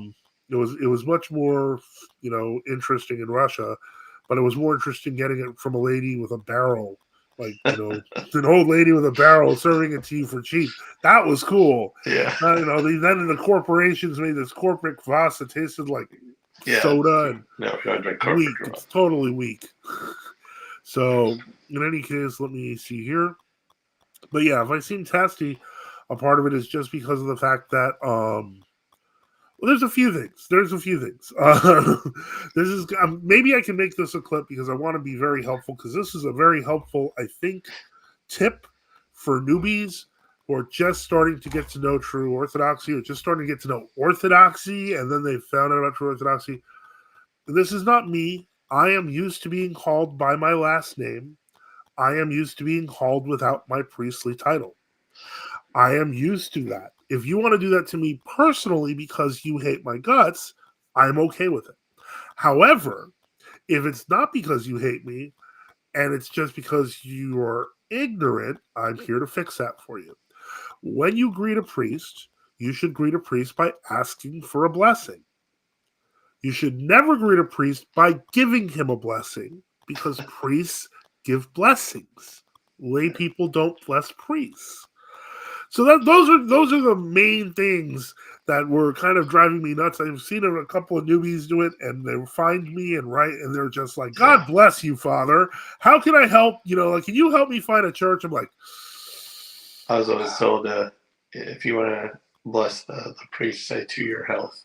S1: It was much more, interesting in Russia, but it was more interesting getting it from a lady with a barrel, like, an old lady with a barrel serving it to you for cheap. That was cool.
S2: Yeah.
S1: Then the corporations made this corporate kvass that tasted like soda and
S2: no, we don't drink
S1: weak.
S2: corporate
S1: It's totally weak. So, in any case, let me see here. But yeah, if I seem testy, a part of it is just because of the fact that well, there's a few things. This is maybe I can make this a clip because I want to be very helpful because this is a very helpful, I think, tip for newbies who are just starting to get to know true orthodoxy or just starting to get to know orthodoxy and then they found out about true orthodoxy. This is not me. I am used to being called by my last name. I am used to being called without my priestly title. I am used to that. If you want to do that to me personally because you hate my guts, I'm okay with it. However, if it's not because you hate me and it's just because you are ignorant, I'm here to fix that for you. When you greet a priest, you should greet a priest by asking for a blessing. You should never greet a priest by giving him a blessing because priests give blessings. Lay people don't bless priests. So those are the main things that were kind of driving me nuts. I've seen a couple of newbies do it, and they find me and write, and they're just like, "God bless you, Father. How can I help? Can you help me find a church?" I'm like,
S2: I was always told if you want to bless the priest, say to your health.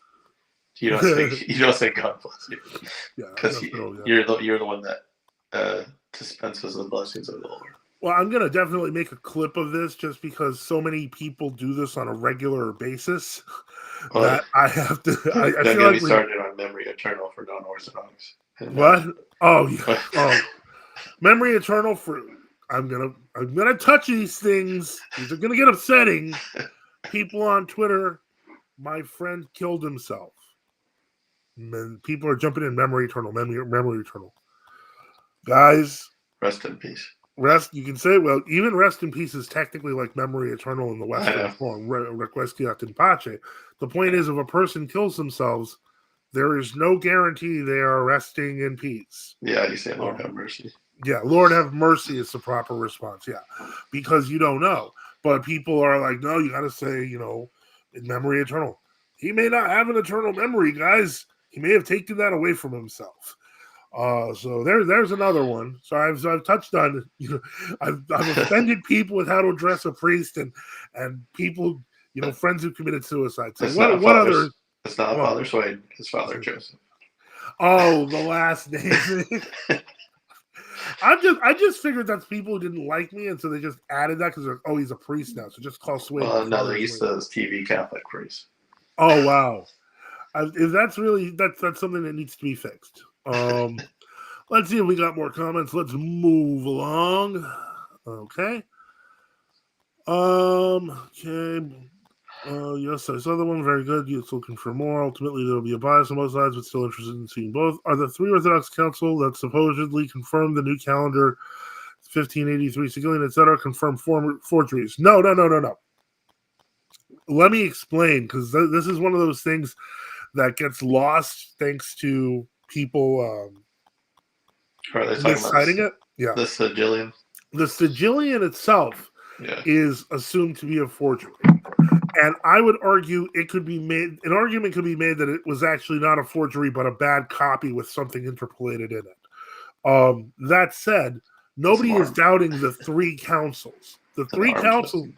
S2: You don't say God bless you.
S1: Yeah,
S2: because you're the one that dispenses the blessings of the Lord.
S1: Well, I'm going to definitely make a clip of this just because so many people do this on a regular basis that I have to. I feel like we
S2: started on memory eternal for non-Orthodox.
S1: What? Oh, yeah. Oh, memory eternal for. I'm gonna touch these things. These are gonna get upsetting. People on Twitter. My friend killed himself. And people are jumping in memory eternal. Memory eternal. Guys,
S2: rest in peace.
S1: You can say, well, even rest in peace is technically like memory eternal in the Western form, requiescat in pace. The point is, if a person kills themselves, there is no guarantee they are resting in peace.
S2: Yeah, you say, Lord have mercy.
S1: Yeah, Lord have mercy is the proper response. Yeah, because you don't know. But people are like, no, you got to say, in memory eternal. He may not have an eternal memory, guys. He may have taken that away from himself. So there's another one. So I've touched on, I've offended people with how to address a priest and people, friends who committed suicide. So what other?
S2: It's not Father Swain. It's Father Joseph.
S1: Oh, the last name. I just figured that's people who didn't like me, and so they just added that because they're he's a priest now, so just call Swain.
S2: Well, no, they used to TV Catholic priest.
S1: Oh wow, if that's really that's something that needs to be fixed. Let's see if we got more comments. Let's move along. Okay. Okay. Yes, I saw that one. Very good. It's looking for more. Ultimately, there will be a bias on both sides, but still interested in seeing both. Are the three Orthodox Council that supposedly confirmed the new calendar, 1583 Sigillian, etc., confirmed forgeries? No. Let me explain, because this is one of those things that gets lost thanks to people misciting it. Yeah.
S2: The Sigillian.
S1: The Sigillian itself is assumed to be a forgery. And I would argue an argument could be made that it was actually not a forgery, but a bad copy with something interpolated in it. That said, nobody is doubting the three councils. The three councils.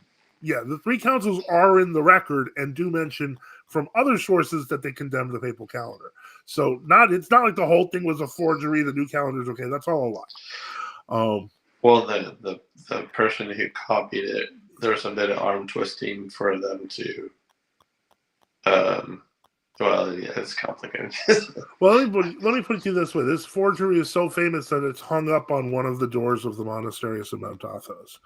S1: the three councils are in the record and do mention from other sources that they condemned the papal calendar. So it's not like the whole thing was a forgery. The new calendar is okay. That's all a lie.
S2: Well, the person who copied it, there was a bit of arm twisting for them to. Well, yeah, it's complicated.
S1: Well, let me put it to you this way: this forgery is so famous that it's hung up on one of the doors of the monastery of St. Mount Athos.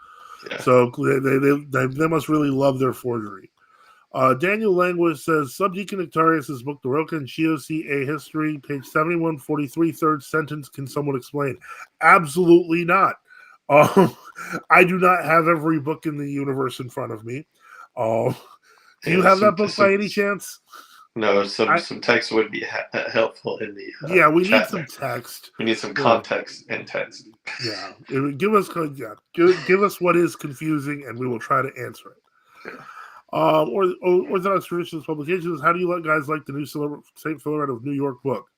S1: Yeah. So they must really love their forgery. Daniel Langwis says, Subdeacon Nectarius' book, The Roca and GOC A History, page 7143, third sentence, can someone explain? Absolutely not. I do not have every book in the universe in front of me. Do you have that book by any chance?
S2: No, some text would be helpful in the
S1: we need some text.
S2: We need some context and text.
S1: Yeah, give us what is confusing, and we will try to answer it. Yeah. Orthodox Traditions Publications. How do you guys like the new St. Philaret of New York book?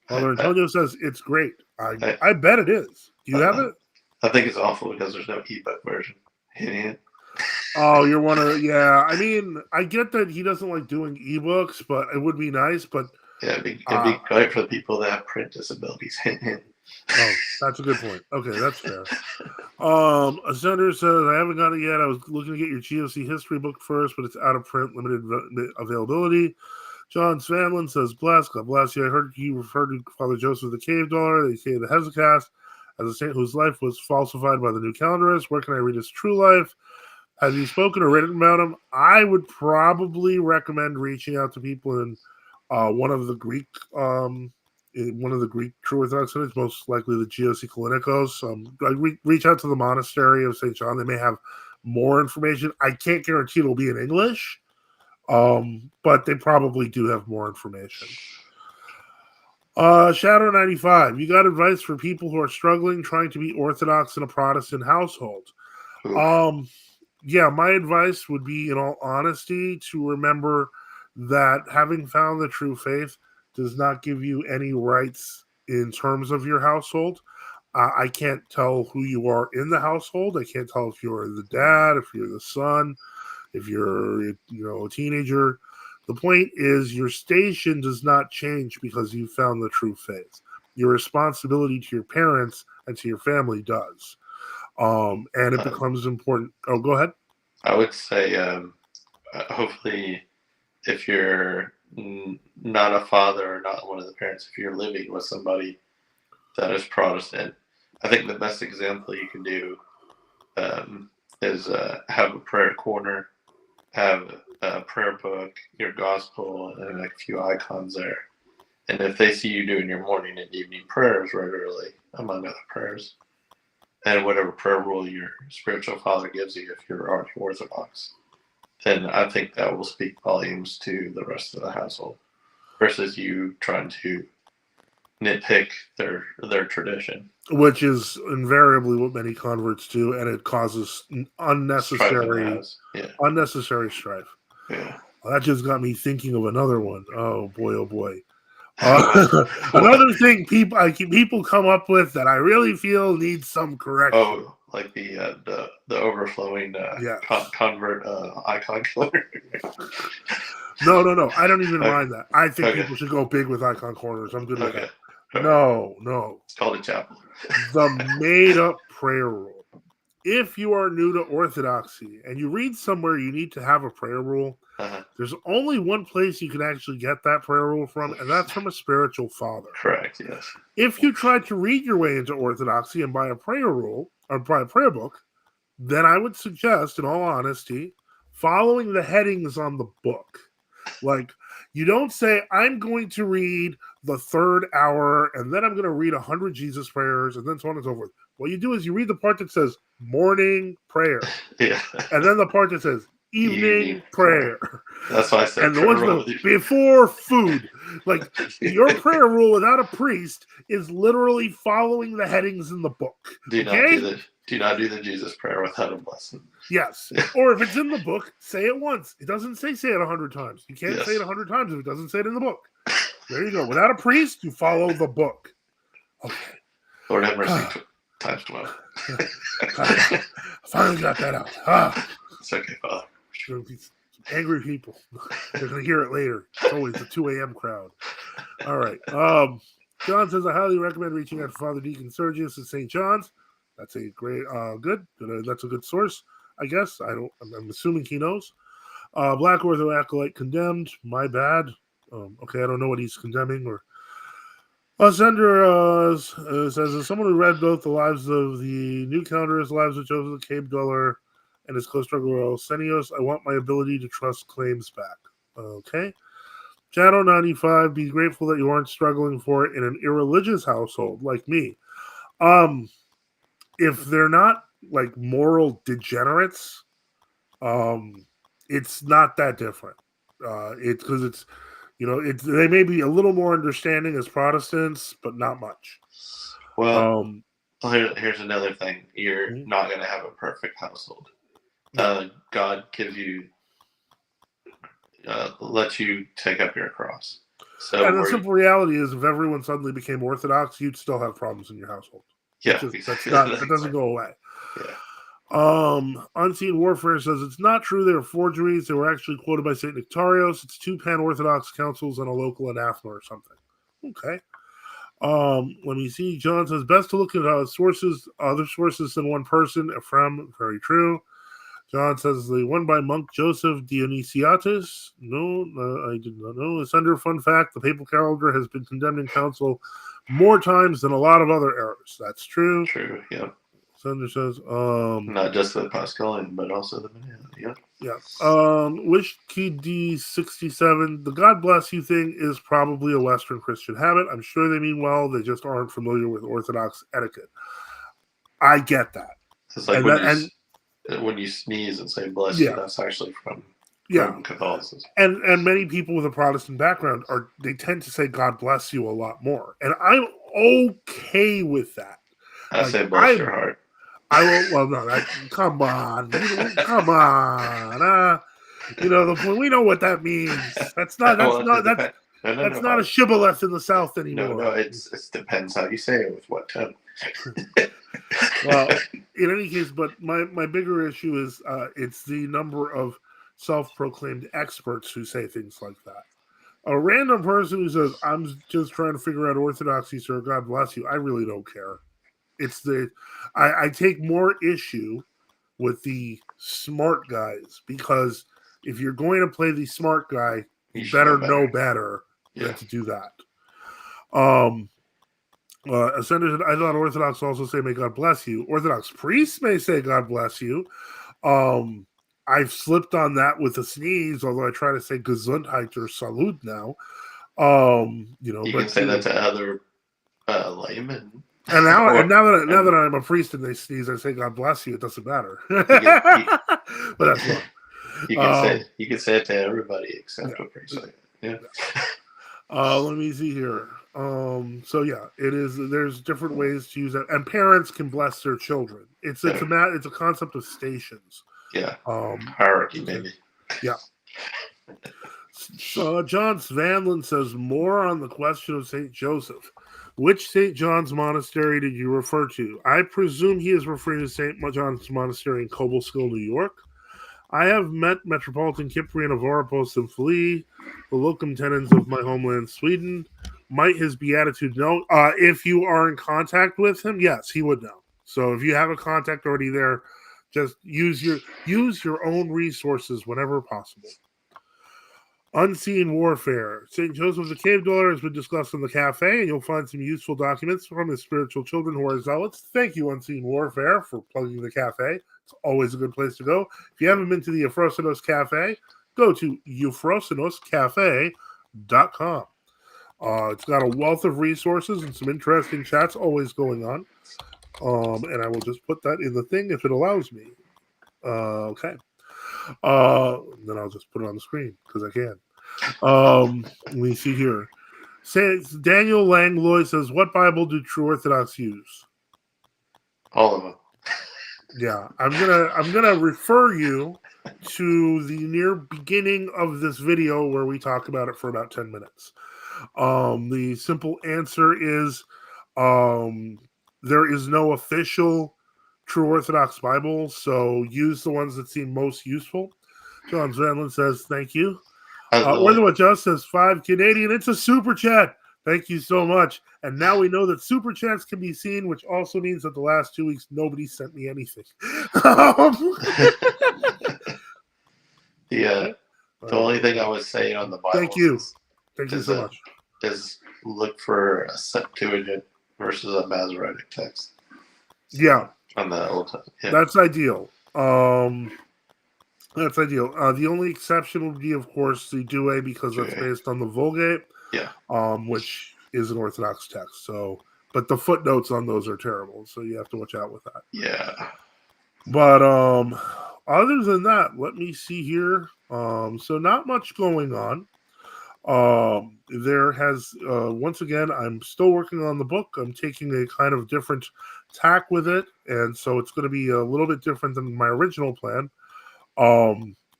S1: Father Antonio says it's great. I bet it is. Do you have it?
S2: I think it's awful because there's no ebook version. Idiot.
S1: Oh, you're one of I mean, I get that he doesn't like doing ebooks, but it would be nice. But
S2: yeah, it'd be great for the people that have print disabilities.
S1: Oh, that's a good point. Okay, that's fair. Ascender says, I haven't got it yet. I was looking to get your GOC history book first, but it's out of print, limited availability. John Svanlin says, bless, God bless you. I heard you referred to Father Joseph the Cave Dweller, aka the Hesychast, as a saint whose life was falsified by the new calendarists. Where can I read his true life? Have you spoken or written about him? I would probably recommend reaching out to people in one of the Greek True Orthodox synods, most likely the GOC Kalinikos. Reach out to the monastery of St. John. They may have more information. I can't guarantee it'll be in English, but they probably do have more information. Shadow 95, you got advice for people who are struggling trying to be Orthodox in a Protestant household? Yeah, my advice would be, in all honesty, to remember that having found the true faith does not give you any rights in terms of your household. I can't tell who you are in the household. I can't tell if you're the dad, if you're the son, if you're a teenager. The point is your station does not change because you found the true faith. Your responsibility to your parents and to your family does. And it becomes important. Oh, go ahead.
S2: I would say hopefully if you're not a father or not one of the parents, if you're living with somebody that is Protestant, I think the best example you can do is have a prayer corner, have a prayer book, your gospel, and a few icons there. And if they see you doing your morning and evening prayers regularly, among other prayers, and whatever prayer rule your spiritual father gives you, if you're already Orthodox, then I think that will speak volumes to the rest of the household versus you trying to nitpick their tradition.
S1: Which is invariably what many converts do, and it causes unnecessary strife. Yeah. Well, that just got me thinking of another one. Oh boy. Another thing people come up with that I really feel needs some correction.
S2: Oh, like the overflowing convert icon killer.
S1: No. I don't even mind that. I think people should go big with icon corners. I'm good with that. No.
S2: It's called a chapel.
S1: The made-up prayer rule. If you are new to Orthodoxy and you read somewhere you need to have a prayer rule, there's only one place you can actually get that prayer rule from, and that's from a spiritual father.
S2: Correct, yes.
S1: If you try to read your way into Orthodoxy and buy a prayer rule or buy a prayer book, then I would suggest, in all honesty, following the headings on the book. Like, you don't say, I'm going to read the third hour, and then I'm going to read 100 Jesus prayers, and then so on and so forth. What you do is you read the part that says morning prayer.
S2: Yeah.
S1: And then the part that says evening prayer.
S2: That's why I said.
S1: And the ones before food. Like, your prayer rule without a priest is literally following the headings in the book.
S2: Do not do the Jesus prayer without a blessing.
S1: Yes. Or if it's in the book, say it once. It doesn't say it 100 times. You can't say it 100 times if it doesn't say it in the book. There you go. Without a priest, you follow the book. Okay.
S2: Lord have mercy. Times 12.
S1: Finally got that out.
S2: It's okay, Father.
S1: There'll be angry people. They're going to hear it later. It's always the 2 a.m. crowd. All right. John says, I highly recommend reaching out to Father Deacon Sergius at St. John's. That's a great, good. That's a good source, I guess. I'm assuming he knows. Black Ortho Acolyte condemned. My bad. Okay, I don't know what he's condemning. Or Sender says, as someone who read both the lives of the new counters, lives of Joseph the Cave Dweller, and his co-struggler Senios, I want my ability to trust claims back. Okay. Shadow 95, be grateful that you aren't struggling for it in an irreligious household like me. If they're not like moral degenerates, it's not that different. It's because it's they may be a little more understanding as Protestants, but not much.
S2: Well, here's another thing: you're
S1: Mhm.
S2: not going to have a perfect household. God gives you, lets you take up your cross. So
S1: And the simple reality is, if everyone suddenly became Orthodox, you'd still have problems in your household.
S2: yeah,
S1: That doesn't go away.
S2: Yeah.
S1: Unseen Warfare says it's not true. They were forgeries. They were actually quoted by Saint Nectarios. It's 2 pan-Orthodox councils and a local anathema or something. Okay. Let me see. John says best to look at other sources than one person. Ephraim, very true. John says the one by monk Joseph Dionysiatus. No, I did not know. It's under fun fact. The papal calendar has been condemned in council more times than a lot of other errors. That's true.
S2: True. Yeah.
S1: Sender says,
S2: not just the Pascalian, but also the Manila. Yeah.
S1: Yeah. Wish Key D67. The God bless you thing is probably a Western Christian habit. I'm sure they mean well. They just aren't familiar with Orthodox etiquette. I get that.
S2: It's like when you sneeze and say bless you, that's actually from Catholicism.
S1: And many people with a Protestant background they tend to say God bless you a lot more. And I'm okay with that.
S2: I say bless your heart.
S1: I will. Well, no. Come on. Come on. The point. We know what that means. That's not a shibboleth in the South anymore.
S2: No. It depends how you say it with what tone.
S1: Well, in any case, but my bigger issue is it's the number of self-proclaimed experts who say things like that. A random person who says, "I'm just trying to figure out orthodoxy, sir. God bless you." I really don't care. I take more issue with the smart guys, because if you're going to play the smart guy, you better know better than to do that. Ascended, I thought Orthodox also say "May God bless you." Orthodox priests may say "God bless you." I've slipped on that with a sneeze, although I try to say "Gesundheit" or "Salud" now.
S2: You can say that to other laymen.
S1: And now that I'm a priest and they sneeze, I say "God bless you." It doesn't matter. But that's wrong.
S2: You can say it to everybody except a priest. Yeah.
S1: Let me see here. So yeah, it is. There's different ways to use that, and parents can bless their children. It's a concept of stations.
S2: Yeah. Hierarchy, maybe.
S1: Yeah. John Svanlin says more on the question of St. Joseph. Which St. John's Monastery did you refer to? I presume he is referring to St. John's Monastery in Cobleskill, New York. I have met Metropolitan Cyprian of Oropos and Flee, the locum tenens of my homeland, Sweden. Might his beatitude know? If you are in contact with him, yes, he would know. So if you have a contact already there, just use your own resources whenever possible. Unseen Warfare. St. Joseph the Cave Dweller has been discussed in the cafe, and you'll find some useful documents from his spiritual children who are zealots. Thank you, Unseen Warfare, for plugging the cafe. It's always a good place to go. If you haven't been to the Euphrosinos Cafe, go to euphrosinoscafe.com. It's got a wealth of resources and some interesting chats always going on. And I will just put that in the thing if it allows me. Okay. Then I'll just put it on the screen because I can. Let me see here. Daniel Langlois says, "What Bible do true Orthodox use?"
S2: All of them.
S1: Yeah, I'm gonna refer you to the near beginning of this video where we talk about it for about 10 minutes. The simple answer is there is no official True Orthodox Bible, so use the ones that seem most useful. John Zanlin says, thank you. Ortho Just says, 5 Canadian. It's a super chat. Thank you so much. And now we know that super chats can be seen, which also means that the last 2 weeks, nobody sent me anything.
S2: The only thing I would say on the Bible.
S1: Thank you. Thank you so much.
S2: Is look for a Septuagint versus a Masoretic text.
S1: Yeah.
S2: On the Old Testament. Yeah.
S1: That's ideal. That's ideal. The only exception would be, of course, the Douay, because that's based on the Vulgate.
S2: Yeah.
S1: Which is an Orthodox text. So, but the footnotes on those are terrible, so you have to watch out with that.
S2: Yeah.
S1: But other than that, let me see here. So not much going on. There has once again, I'm still working on the book. I'm taking a kind of different tack with it, and so it's going to be a little bit different than my original plan.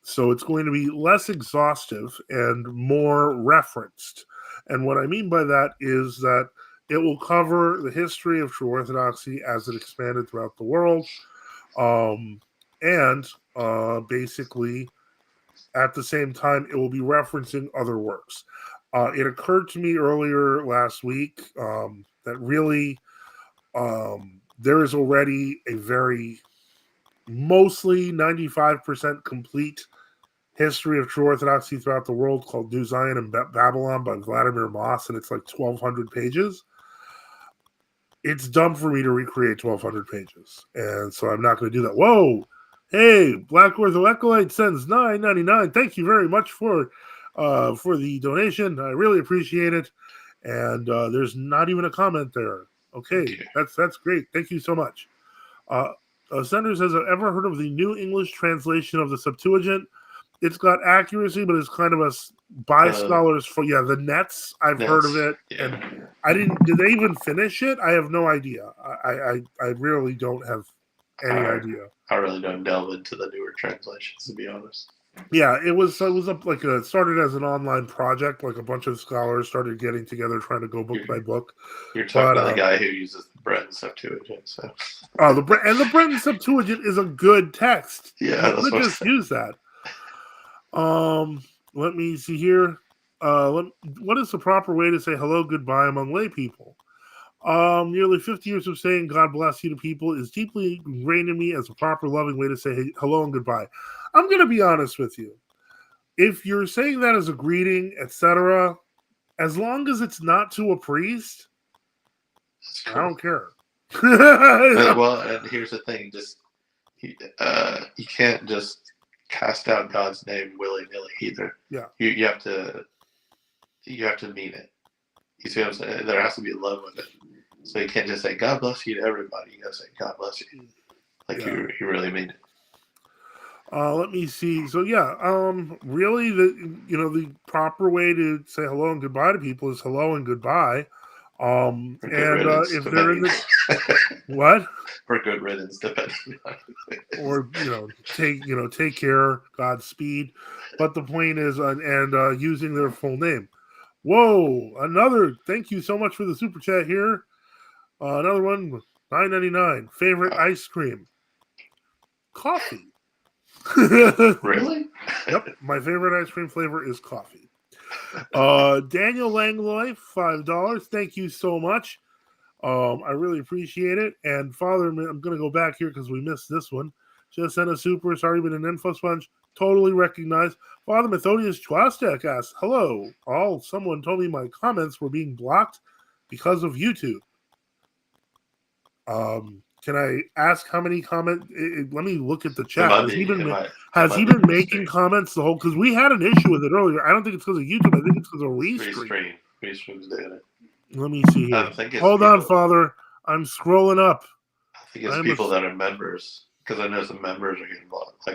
S1: So it's going to be less exhaustive and more referenced. And what I mean by that is that it will cover the history of true Orthodoxy as it expanded throughout the world. And basically, at the same time, it will be referencing other works. It occurred to me earlier last week that really there is already a very mostly 95% complete history of true Orthodoxy throughout the world called New Zion and Babylon by Vladimir Moss, and it's like 1,200 pages. It's dumb for me to recreate 1,200 pages, and so I'm not going to do that. Whoa! Hey, Black Ortho Ecolite sends $9.99. Thank you very much for the donation. I really appreciate it. And there's not even a comment there. Okay, that's great. Thank you so much. Sanders says, I've ever heard of the New English translation of the Septuagint. It's got accuracy, but it's kind of a by scholars for the Nets. I've heard of it, and I didn't. Did they even finish it? I have no idea. I really don't have any idea.
S2: I really don't delve into the newer translations, to be honest.
S1: Yeah, it was it started as an online project. Like a bunch of scholars started getting together, trying to go book by book.
S2: You're talking about the guy who uses the Breton Septuagint. So.
S1: The Breton Septuagint is a good text.
S2: Yeah,
S1: let's just use that. Let me see here. What is the proper way to say hello, goodbye among lay people? Nearly 50 years of saying God bless you to people is deeply ingrained in me as a proper, loving way to say hello and goodbye. I'm going to be honest with you. If you're saying that as a greeting, etc., as long as it's not to a priest, I don't care.
S2: Well, and here's the thing: you can't just cast out God's name willy-nilly either.
S1: Yeah,
S2: you have to mean it. You see what I'm saying? There has to be love with it. So you can't just say God bless you to everybody. You gotta say God bless you, you really mean it.
S1: Let me see. So really the proper way to say hello and goodbye to people is hello and goodbye. And if they're in the what?
S2: For good riddance, depending on
S1: or take care, Godspeed. But the point is, and using their full name. Whoa! Another. Thank you so much for the super chat here. Another one, $9.99. Favorite ice cream? Coffee.
S2: Really?
S1: Yep. My favorite ice cream flavor is coffee. Daniel Langlois, $5. Thank you so much. I really appreciate it. And Father, I'm going to go back here because we missed this one. Just sent a super. Sorry, been an info sponge. Totally recognized. Father Methodius Chwastek asks, hello. Someone told me my comments were being blocked because of YouTube. Can I ask how many comments? Let me look at the chat. Has he been making comments the whole? Because we had an issue with it earlier. I don't think it's because of YouTube. I think it's because of Restream.
S2: Restream's doing it.
S1: Let me see here. Hold on, Father. I'm scrolling up.
S2: I think it's people that are members. Because I know some members are getting blocked.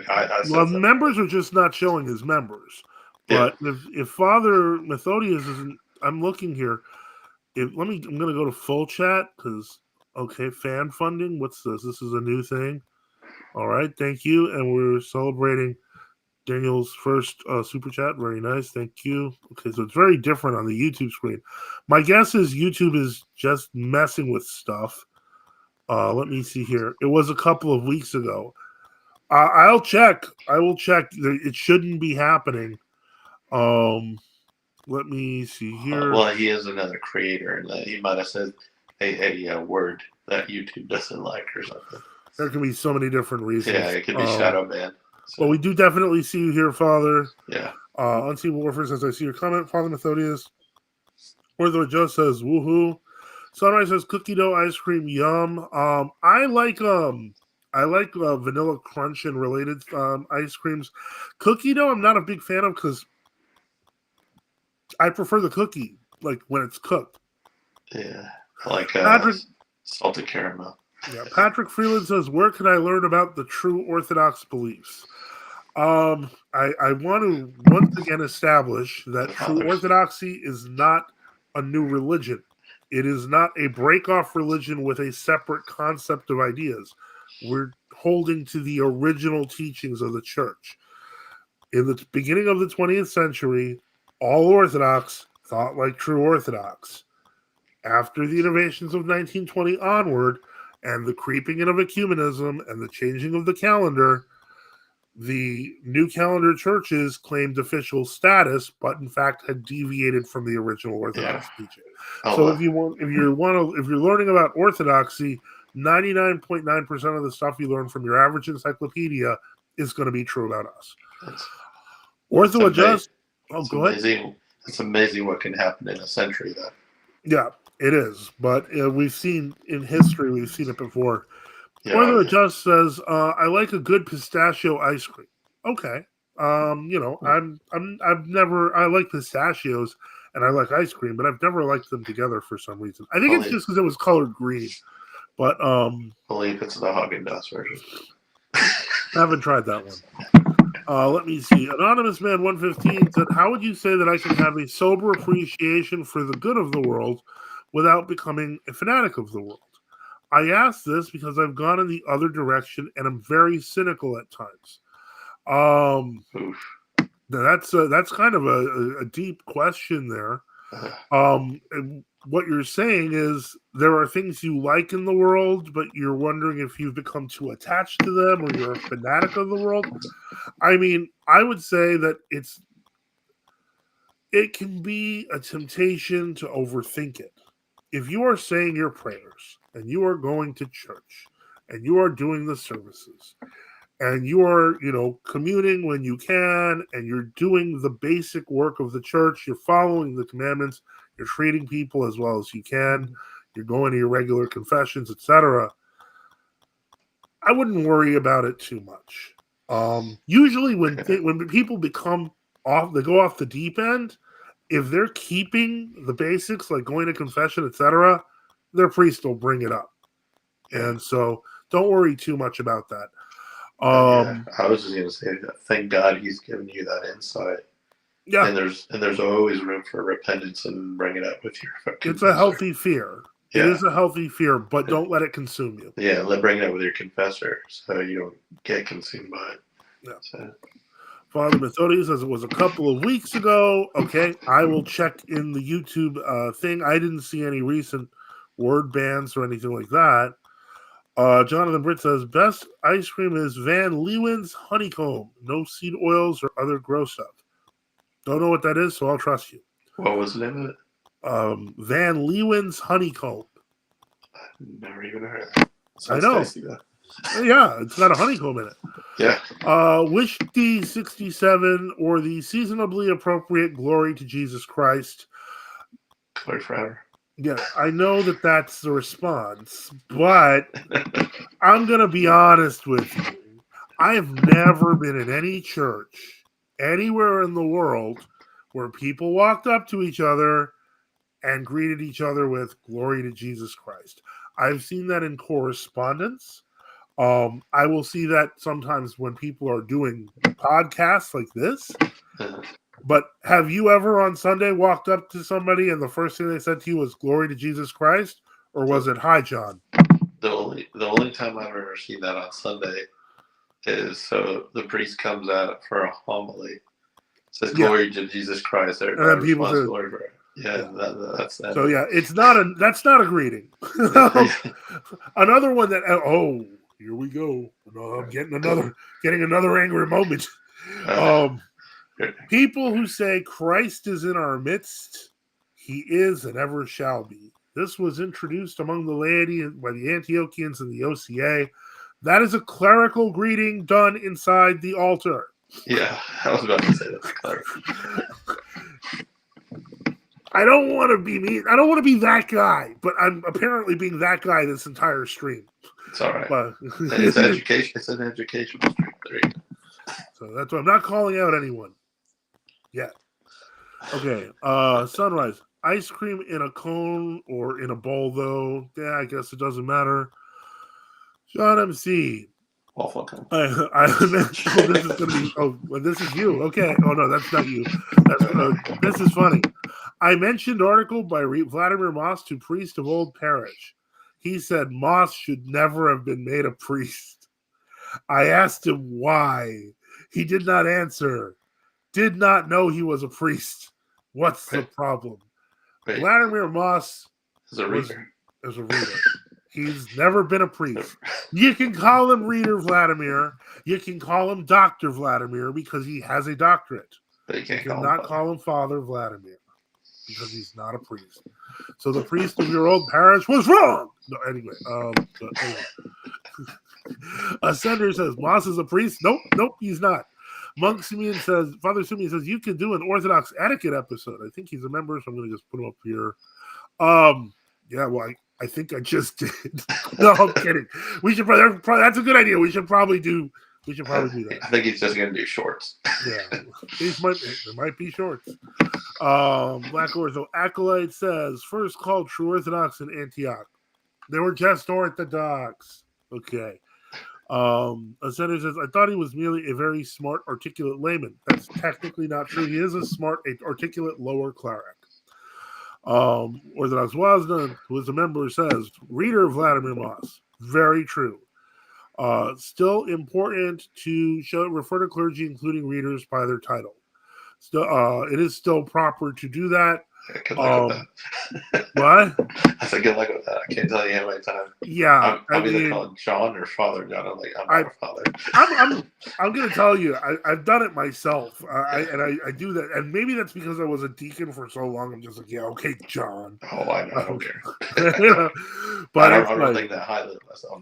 S1: Members are just not showing as members. But if Father Methodius isn't, I'm looking here. I'm going to go to full chat because. Okay, fan funding. What's this? This is a new thing. All right, thank you. And we're celebrating Daniel's first super chat. Very nice. Thank you. Okay, so it's very different on the YouTube screen. My guess is YouTube is just messing with stuff. Let me see here. It was a couple of weeks ago. I'll check. I will check. It shouldn't be happening. Um, Let me see here.
S2: Well, he is another creator, and he might have said a word that YouTube doesn't like or something.
S1: There can be so many different reasons.
S2: Yeah, it could be shadow banned.
S1: So. Well, we do definitely see you here, Father.
S2: Yeah.
S1: Unseen Warfare says, I see your comment, Father Methodius. Ortho Joe says, woohoo. Sunrise says, cookie dough ice cream, yum. I like vanilla crunch and related ice creams. Cookie dough, I'm not a big fan of because I prefer the cookie, like when it's cooked.
S2: Yeah, I like salted caramel.
S1: Yeah, Patrick Freeland says, where can I learn about the true Orthodox beliefs? I want to once again establish that true Orthodoxy is not a new religion. It is not a break-off religion with a separate concept of ideas. We're holding to the original teachings of the church. In the beginning of the 20th century, all Orthodox thought like true Orthodox. After the innovations of 1920 onward, and the creeping in of ecumenism and the changing of the calendar, the new calendar churches claimed official status, but in fact had deviated from the original Orthodox teaching. So if you're learning about Orthodoxy, 99.9% of the stuff you learn from your average encyclopedia is going to be true about us. Ortho adjust.
S2: Oh, go ahead. It's amazing what can happen in a century, though.
S1: Yeah, it is. But we've seen in history, we've seen it before. Yeah, Ortho Adjust says, I like a good pistachio ice cream. Okay. I like pistachios and I like ice cream, but I've never liked them together for some reason. I think it's just because it was colored green. But
S2: believe it's the Haagen-Dazs version.
S1: I haven't tried that one. Let me see. Anonymous Man 115 said, how would you say that I can have a sober appreciation for the good of the world without becoming a fanatic of the world? I ask this because I've gone in the other direction and I'm very cynical at times. That's kind of a deep question there. What you're saying is there are things you like in the world, but you're wondering if you've become too attached to them or you're a fanatic of the world. I mean, I would say that it can be a temptation to overthink it. If you are saying your prayers and you are going to church and you are doing the services and you are, communing when you can and you're doing the basic work of the church, you're following the commandments, you're treating people as well as you can, you're going to your regular confessions, etc., I wouldn't worry about it too much. Usually when people become off, they go off the deep end, if they're keeping the basics, like going to confession, etc., their priest will bring it up. And so don't worry too much about that.
S2: I was just going to say that thank God he's given you that insight. Yeah. And there's always room for repentance and bring it up with your confessor.
S1: It's a healthy fear. Yeah. It is a healthy fear, but don't let it consume you.
S2: Yeah, bring it up with your confessor so you don't get consumed by it. Yeah. So.
S1: Father Methodius says it was a couple of weeks ago. Okay, I will check in the YouTube thing. I didn't see any recent word bans or anything like that. Jonathan Britt says, best ice cream is Van Leeuwen's Honeycomb. No seed oils or other gross stuff. Don't know what that is, so I'll trust you.
S2: What was the name of it?
S1: Van Leeuwen's Honeycomb.
S2: I've never even heard of that.
S1: I know. Tasty, though. Yeah, it's got a honeycomb in it.
S2: Yeah.
S1: Wish the 67 or the seasonably appropriate glory to Jesus Christ.
S2: Glory forever.
S1: Yeah, I know that that's the response, but I'm going to be honest with you. I've never been in any church anywhere in the world where people walked up to each other and greeted each other with glory to Jesus Christ. I've seen that in correspondence. I will see that sometimes when people are doing podcasts like this. But have you ever on Sunday walked up to somebody and the first thing they said to you was glory to Jesus Christ? Or was it hi, John?
S2: The only time I've ever seen that on Sunday is so the priest comes out for a homily, says glory to Jesus Christ.
S1: And then people say,
S2: Yeah, that's that.
S1: So yeah, that's not a greeting. Another one that here we go. I'm getting another angry moment. People who say Christ is in our midst, he is and ever shall be. This was introduced among the laity by the Antiochians and the OCA. That is a clerical greeting done inside the altar.
S2: Yeah, I was about to say that's clever.
S1: I don't want to be mean. I don't want to be that guy, but I'm apparently being that guy this entire stream.
S2: It's all right.
S1: But,
S2: It's education. It's an educational stream. There you go.
S1: So that's why I'm not calling out anyone yet. Okay. Sunrise. Ice cream in a cone or in a bowl, though. Yeah, I guess it doesn't matter. John MC.
S2: Waffle cone.
S1: This is going to be. Oh, well, this is you. Okay. Oh no, that's not you. This is funny. I mentioned article by Vladimir Moss to priest of old Parish. He said Moss should never have been made a priest. I asked him why. He did not answer. Did not know he was a priest. What's the problem? Vladimir Moss
S2: is a reader.
S1: He's never been a priest. You can call him Reader Vladimir. You can call him Dr. Vladimir because he has a doctorate.
S2: But you
S1: cannot call him Father Vladimir because he's not a priest. So the priest of your old parish was wrong. No, anyway. Ascender says, Moss is a priest? Nope, he's not. Father Simeon says, you can do an Orthodox etiquette episode. I think he's a member, so I'm going to just put him up here. Yeah, well, I think I just did. No, I'm kidding. We should probably, that's a good idea. We should probably do that.
S2: I think he's just going to do shorts.
S1: Yeah, there might be shorts. Black Ortho Acolyte says, first called True Orthodox in Antioch. They were just Orthodox. Okay. Ascender says, I thought he was merely a very smart, articulate layman. That's technically not true. He is a smart, articulate lower cleric. Orthodox Wazna, who is a member, says, Reader Vladimir Moss. Very true. Still important to refer to clergy, including readers, by their title. Still, it is still proper to do that.
S2: Good luck with that.
S1: What?
S2: I said good luck with that. I can't tell you how many times.
S1: Yeah,
S2: I'm either called John or Father John. I'm like, I'm not a father.
S1: I'm going to tell you, I've done it myself, I do that, and maybe that's because I was a deacon for so long. I'm just like, yeah, okay, John.
S2: Oh, I know. I don't care.
S1: But
S2: I don't think that highly of myself.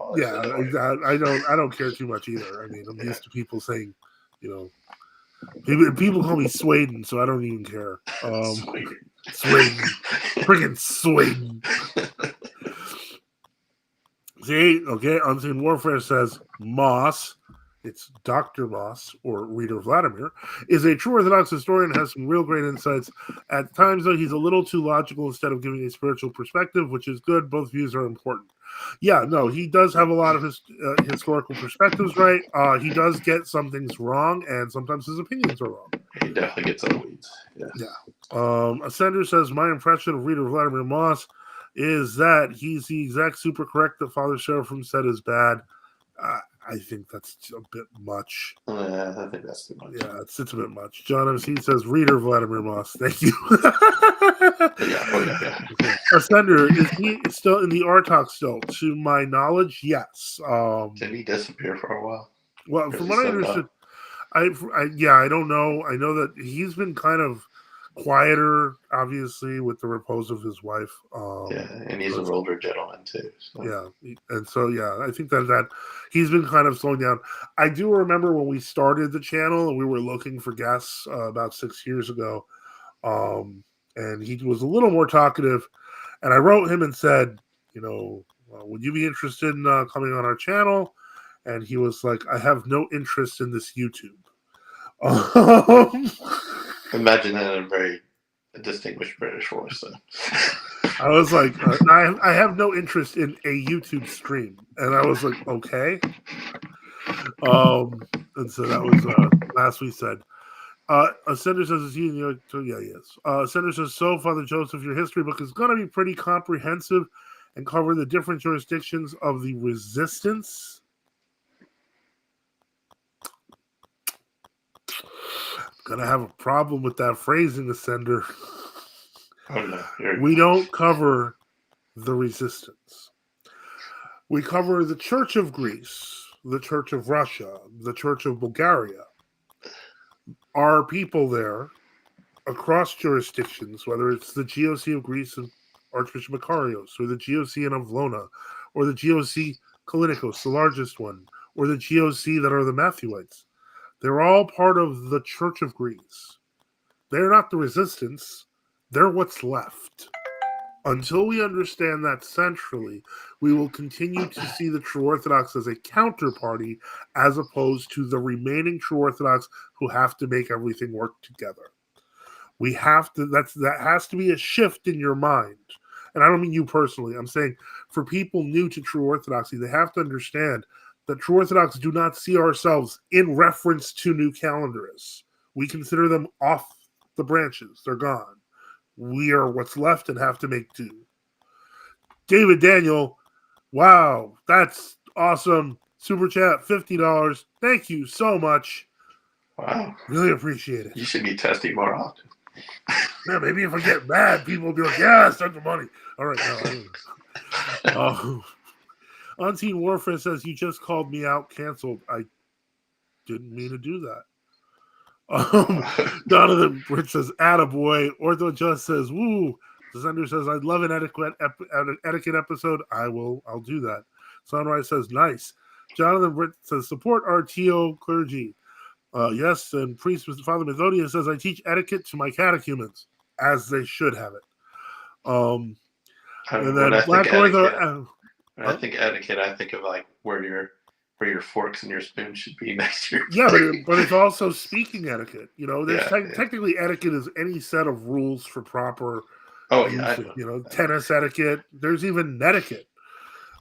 S1: I don't care too much either. I mean, I'm used to people saying, people call me Swaden, so I don't even care. Sweden. Friggin' Sweden. See, okay, Unseen Warfare says Moss, it's Dr. Moss, or Reader Vladimir, is a true Orthodox historian and has some real great insights. At times, though, he's a little too logical instead of giving a spiritual perspective, which is good. Both views are important. Yeah, no, he does have a lot of his historical perspectives, right? He does get some things wrong, and sometimes his opinions are wrong.
S2: He definitely gets on the weeds.
S1: Yeah. Ascender says, my impression of Reader Vladimir Moss is that he's the exact super correct that Father Seraphim said is bad. I think that's a bit much.
S2: Yeah, I think that's too much.
S1: Yeah, it's a bit much. John MC says, Reader Vladimir Moss. Thank you.
S2: Yeah.
S1: Ascender, is he still in the Orthodox still? To my knowledge, yes.
S2: Did he disappear for a while?
S1: Well, from what I understood, I don't know. I know that he's been kind of quieter, obviously, with the repose of his wife.
S2: And he's an older gentleman too. So.
S1: Yeah, and so I think that he's been kind of slowing down. I do remember when we started the channel and we were looking for guests about 6 years ago, and he was a little more talkative. And I wrote him and said, would you be interested in coming on our channel? And he was like, I have no interest in this YouTube.
S2: Imagine that in a very distinguished British voice. So.
S1: I was like, I have no interest in a YouTube stream. And I was like, okay. And so that was last we said. Ascender says, is he in the so yeah, he is. Ascender says, so Father Joseph, your history book is going to be pretty comprehensive and cover the different jurisdictions of the resistance. Gonna have a problem with that phrasing, Ascender.
S2: Oh no,
S1: We don't cover the resistance. We cover the Church of Greece, the Church of Russia, the Church of Bulgaria. Our people there across jurisdictions, whether it's the GOC of Greece and Archbishop Makarios, or the GOC in Avlona, or the GOC Kalinikos, the largest one, or the GOC that are the Matthewites, they're all part of the Church of Greece. They're not the resistance, they're what's left. Until we understand that centrally, we will continue to see the true Orthodox as a counterparty as opposed to the remaining true Orthodox who have to make everything work together. We have to, that has to be a shift in your mind. And I don't mean you personally. I'm saying for people new to true Orthodoxy, they have to understand that true Orthodox do not see ourselves in reference to new calendarists. We consider them off the branches. They're gone. We are what's left and have to make do. David Daniel, wow, that's awesome. Super chat, $50. Thank you so much.
S2: Wow.
S1: Really appreciate it.
S2: You should be testing more often.
S1: Yeah, maybe if I get mad, people will be like, yeah, send the money. All right, no, I don't know. Unseen Warfare says, you just called me out, canceled. I didn't mean to do that. Jonathan Britt says, attaboy. Ortho Just says, woo. Descender says, I'd love an etiquette episode. I'll do that. Sunrise says, nice. Jonathan Britt says, support RTO clergy. Yes, and priest Father Methodius says, I teach etiquette to my catechumens, as they should have it. And then Black Ortho.
S2: When I think etiquette, I think of like where your forks and your spoon should be next to your
S1: yeah, but it's also speaking etiquette. You know, there's technically etiquette is any set of rules for proper. Usage, tennis etiquette. There's even netiquette.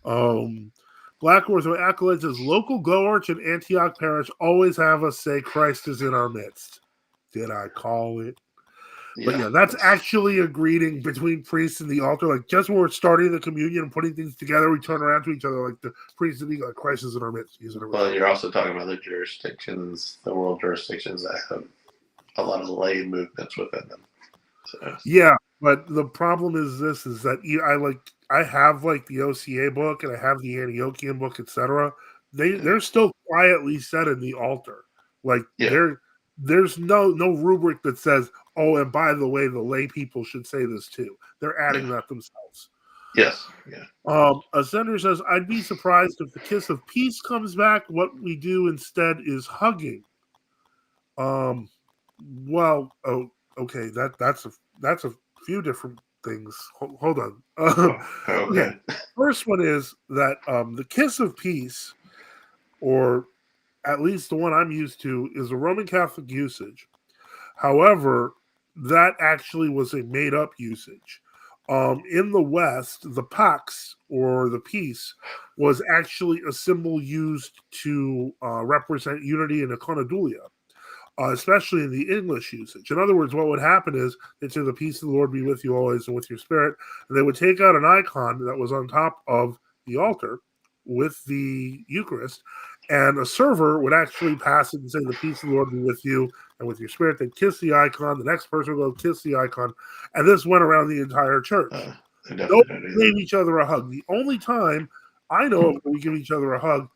S1: Black Ortho Acolyte says local Go-Arch and Antioch Parish always have us say Christ is in our midst. Did I call it? But yeah, that's actually a greeting between priests and the altar. Like just when we're starting the communion and putting things together, we turn around to each other like the priest and the like, Christ is in our midst. He's in our midst.
S2: Well, you're also talking about the jurisdictions, the world jurisdictions that have a lot of lay movements within them. So.
S1: Yeah, but the problem is this: is that I have like the OCA book and I have the Antiochian book, etc. They're still quietly said in the altar. Like there's no rubric that says, oh, and by the way, the lay people should say this too. They're adding that themselves.
S2: Yes. Yeah.
S1: Ascender says, I'd be surprised if the kiss of peace comes back. What we do instead is hugging. Well, okay, that's a few different things. Hold on.
S2: Okay.
S1: First one is that the kiss of peace, or at least the one I'm used to, is a Roman Catholic usage. However, that actually was a made-up usage. In the West, the pax, or the peace, was actually a symbol used to represent unity and iconodulia, especially in the English usage. In other words, what would happen is they'd say, the peace of the Lord be with you always and with your spirit, and they would take out an icon that was on top of the altar with the Eucharist, and a server would actually pass it and say, the peace of the Lord be with you and with your spirit. They'd kiss the icon. The next person would go kiss the icon. And this went around the entire church. Nobody gave each other a hug. The only time I know of we give each other a hug,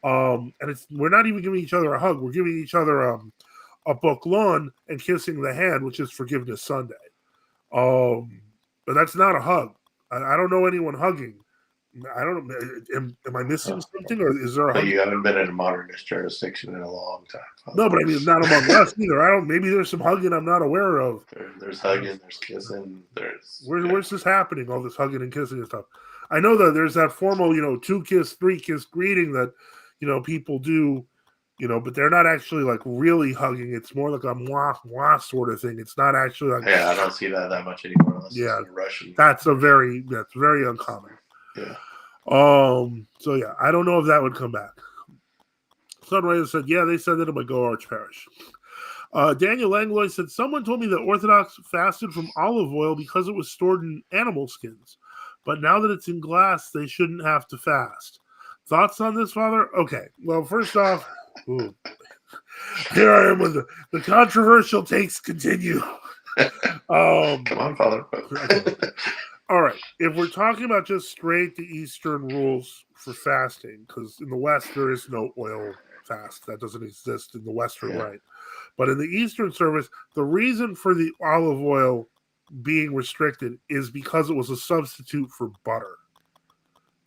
S1: and we're not even giving each other a hug. We're giving each other a boklon and kissing the hand, which is Forgiveness Sunday. But that's not a hug. I don't know anyone hugging. I don't know. Am I missing something, or is there a hug?
S2: You haven't been in a modernist jurisdiction in a long time.
S1: No, but I mean, not among us either. Maybe there's some hugging I'm not aware of.
S2: There's hugging, there's kissing,
S1: where's this happening? All this hugging and kissing and stuff. I know that there's that formal, 2-kiss, 3-kiss greeting that, people do, but they're not actually like really hugging. It's more like a mwah mwah sort of thing. It's not actually like.
S2: Yeah, I don't see that much anymore.
S1: Yeah,
S2: Russian.
S1: That's very uncommon.
S2: Yeah.
S1: So yeah, I don't know if that would come back. Sunrise said, yeah, they said that in my Go-Arch Parish. Daniel Langlois said, someone told me that Orthodox fasted from olive oil because it was stored in animal skins. But now that it's in glass, they shouldn't have to fast. Thoughts on this, Father? Okay. Well, first off, here I am with the controversial takes continue.
S2: Come on, Father.
S1: All right. If we're talking about just straight the Eastern rules for fasting, because in the West there is no oil fast. That doesn't exist in the Western rite. But in the Eastern service, the reason for the olive oil being restricted is because it was a substitute for butter.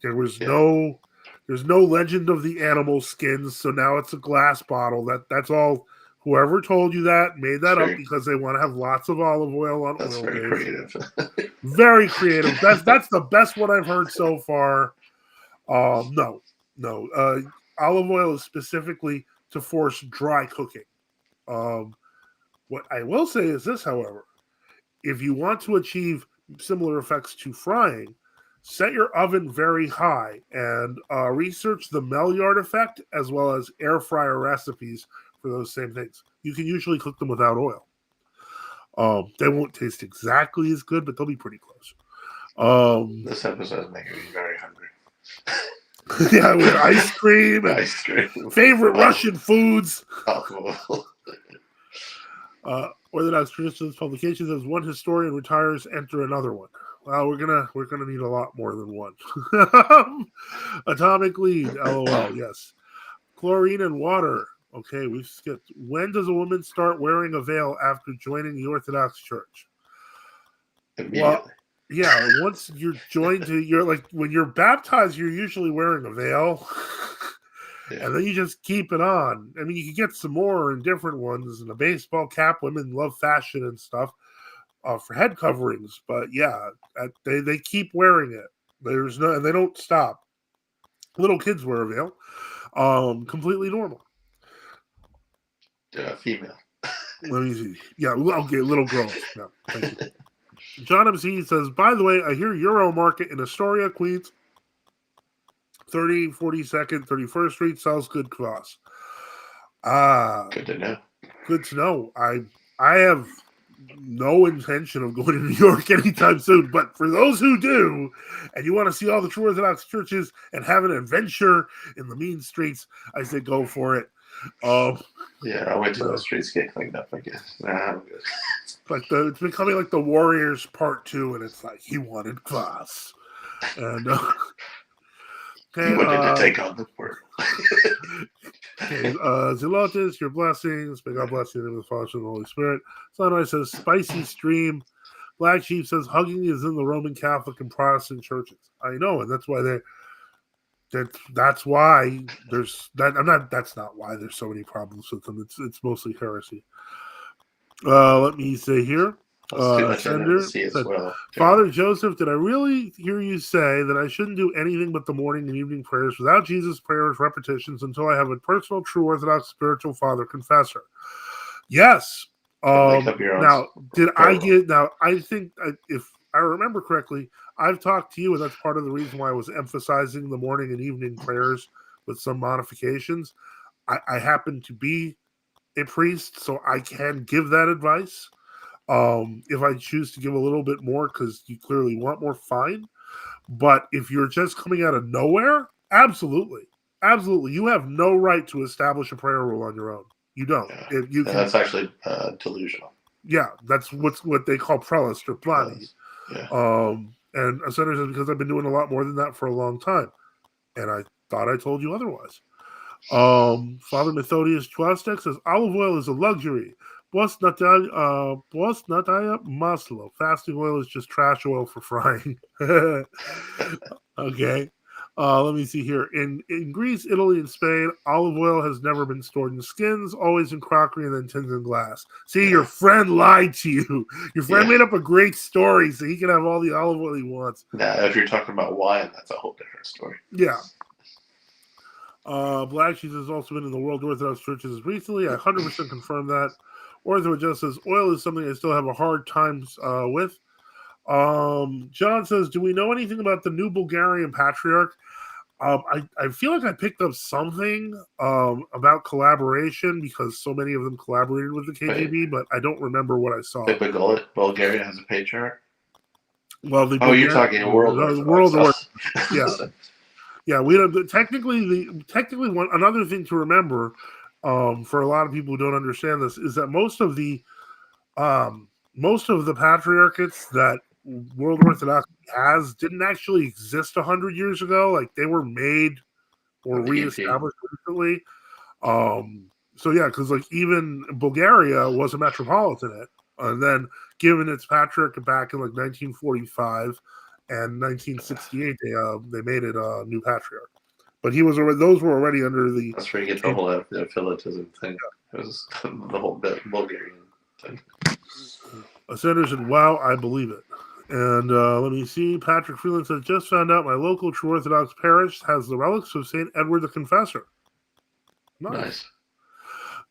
S1: There's no legend of the animal skins, so now it's a glass bottle. That's all. Whoever told you that made that up because they want to have lots of olive oil on
S2: That's
S1: oil
S2: very
S1: days.
S2: creative.
S1: Very creative. That's the best one I've heard so far. No. Olive oil is specifically to force dry cooking. What I will say is this, however, if you want to achieve similar effects to frying, set your oven very high and research the Maillard effect as well as air fryer recipes for those same things. You can usually cook them without oil. They won't taste exactly as good, but they'll be pretty close.
S2: This episode is making me very hungry.
S1: Yeah, with ice cream and favorite Russian foods. Orthodox Traditions publication says one historian retires, enter another one. Well, we're gonna need a lot more than one. Atomic lead, LOL. Yes, chlorine and water. Okay, we've skipped. When does a woman start wearing a veil after joining the Orthodox Church?
S2: Immediately.
S1: Well, yeah, once you're joined to, you're like when you're baptized, you're usually wearing a veil. And then you just keep it on. I mean, you can get some more in different ones. And a baseball cap, women love fashion and stuff for head coverings. But yeah, they keep wearing it. And they don't stop. Little kids wear a veil. Completely normal.
S2: Female.
S1: Let me see. Yeah, okay, little girls. Yeah, thank you. John MC says, by the way, I hear Euro Market in Astoria, Queens, 30, 42nd, 31st Street sells good kvass.
S2: Good to know.
S1: Good to know. I have no intention of going to New York anytime soon, but for those who do, and you want to see all the true Orthodox churches and have an adventure in the mean streets, I say go for it.
S2: I'll wait till the streets get cleaned up, I guess. I'm good.
S1: It's becoming like the Warriors Part 2, and it's like he wanted class. And
S2: he wanted to take on the world.
S1: Okay, Zelotes, your blessings. May God bless you in the name of the Father, and the Holy Spirit. Sunrise says, spicy stream. Black Sheep says, hugging is in the Roman Catholic and Protestant churches. I know, and that's why that's why there's that. That's not why there's so many problems with them. It's mostly heresy. Let me say here. Sender said, Father Joseph, did I really hear you say that I shouldn't do anything but the morning and evening prayers without Jesus' prayers repetitions until I have a personal, true Orthodox spiritual father confessor? Yes. I think if I remember correctly, I've talked to you, and that's part of the reason why I was emphasizing the morning and evening prayers with some modifications. I happen to be a priest, so I can give that advice. If I choose to give a little bit more because you clearly want more, fine. But if you're just coming out of nowhere, absolutely. You have no right to establish a prayer rule on your own. You don't.
S2: That's actually delusional.
S1: Yeah, that's what they call prelist or plani. And a senator says, because I've been doing a lot more than that for a long time. And I thought I told you otherwise. Father Methodius Twastek says, olive oil is a luxury. Boss Natalia Maslow. Fasting oil is just trash oil for frying. Okay. Let me see here. In Greece, Italy, and Spain, olive oil has never been stored in skins, always in crockery and then tins and glass. See, your friend lied to you. Your friend made up a great story so he can have all the olive oil he wants.
S2: Now, if you're talking about wine, that's a whole different story.
S1: Yeah. Black Sheep has also been in the World Orthodox churches recently. I 100% confirm that. Orthodox just says oil is something I still have a hard time with. John says, do we know anything about the new Bulgarian patriarch? I feel like I picked up something about collaboration because so many of them collaborated with the KGB, but I don't remember what I saw.
S2: Bulgaria has a patriarch?
S1: Well,
S2: you're talking World Orthodox.
S1: Yeah. Yeah, we don't technically another thing to remember for a lot of people who don't understand this is that most of the most of the patriarchates that World Orthodox has didn't actually exist 100 years ago. Like they were made or
S2: On the EP.
S1: reestablished recently. So yeah, because like even Bulgaria was a metropolitanate, and then given its patriarchate back in like 1945 and 1968, they made it a new patriarch. But he was already; those were already under the.
S2: That's where you get the whole affiliatism thing. It was the whole Bulgarian thing.
S1: Senator said, "Wow, I believe it." And let me see. Patrick Freeland said, "Just found out my local true Orthodox parish has the relics of Saint Edward the Confessor." Nice.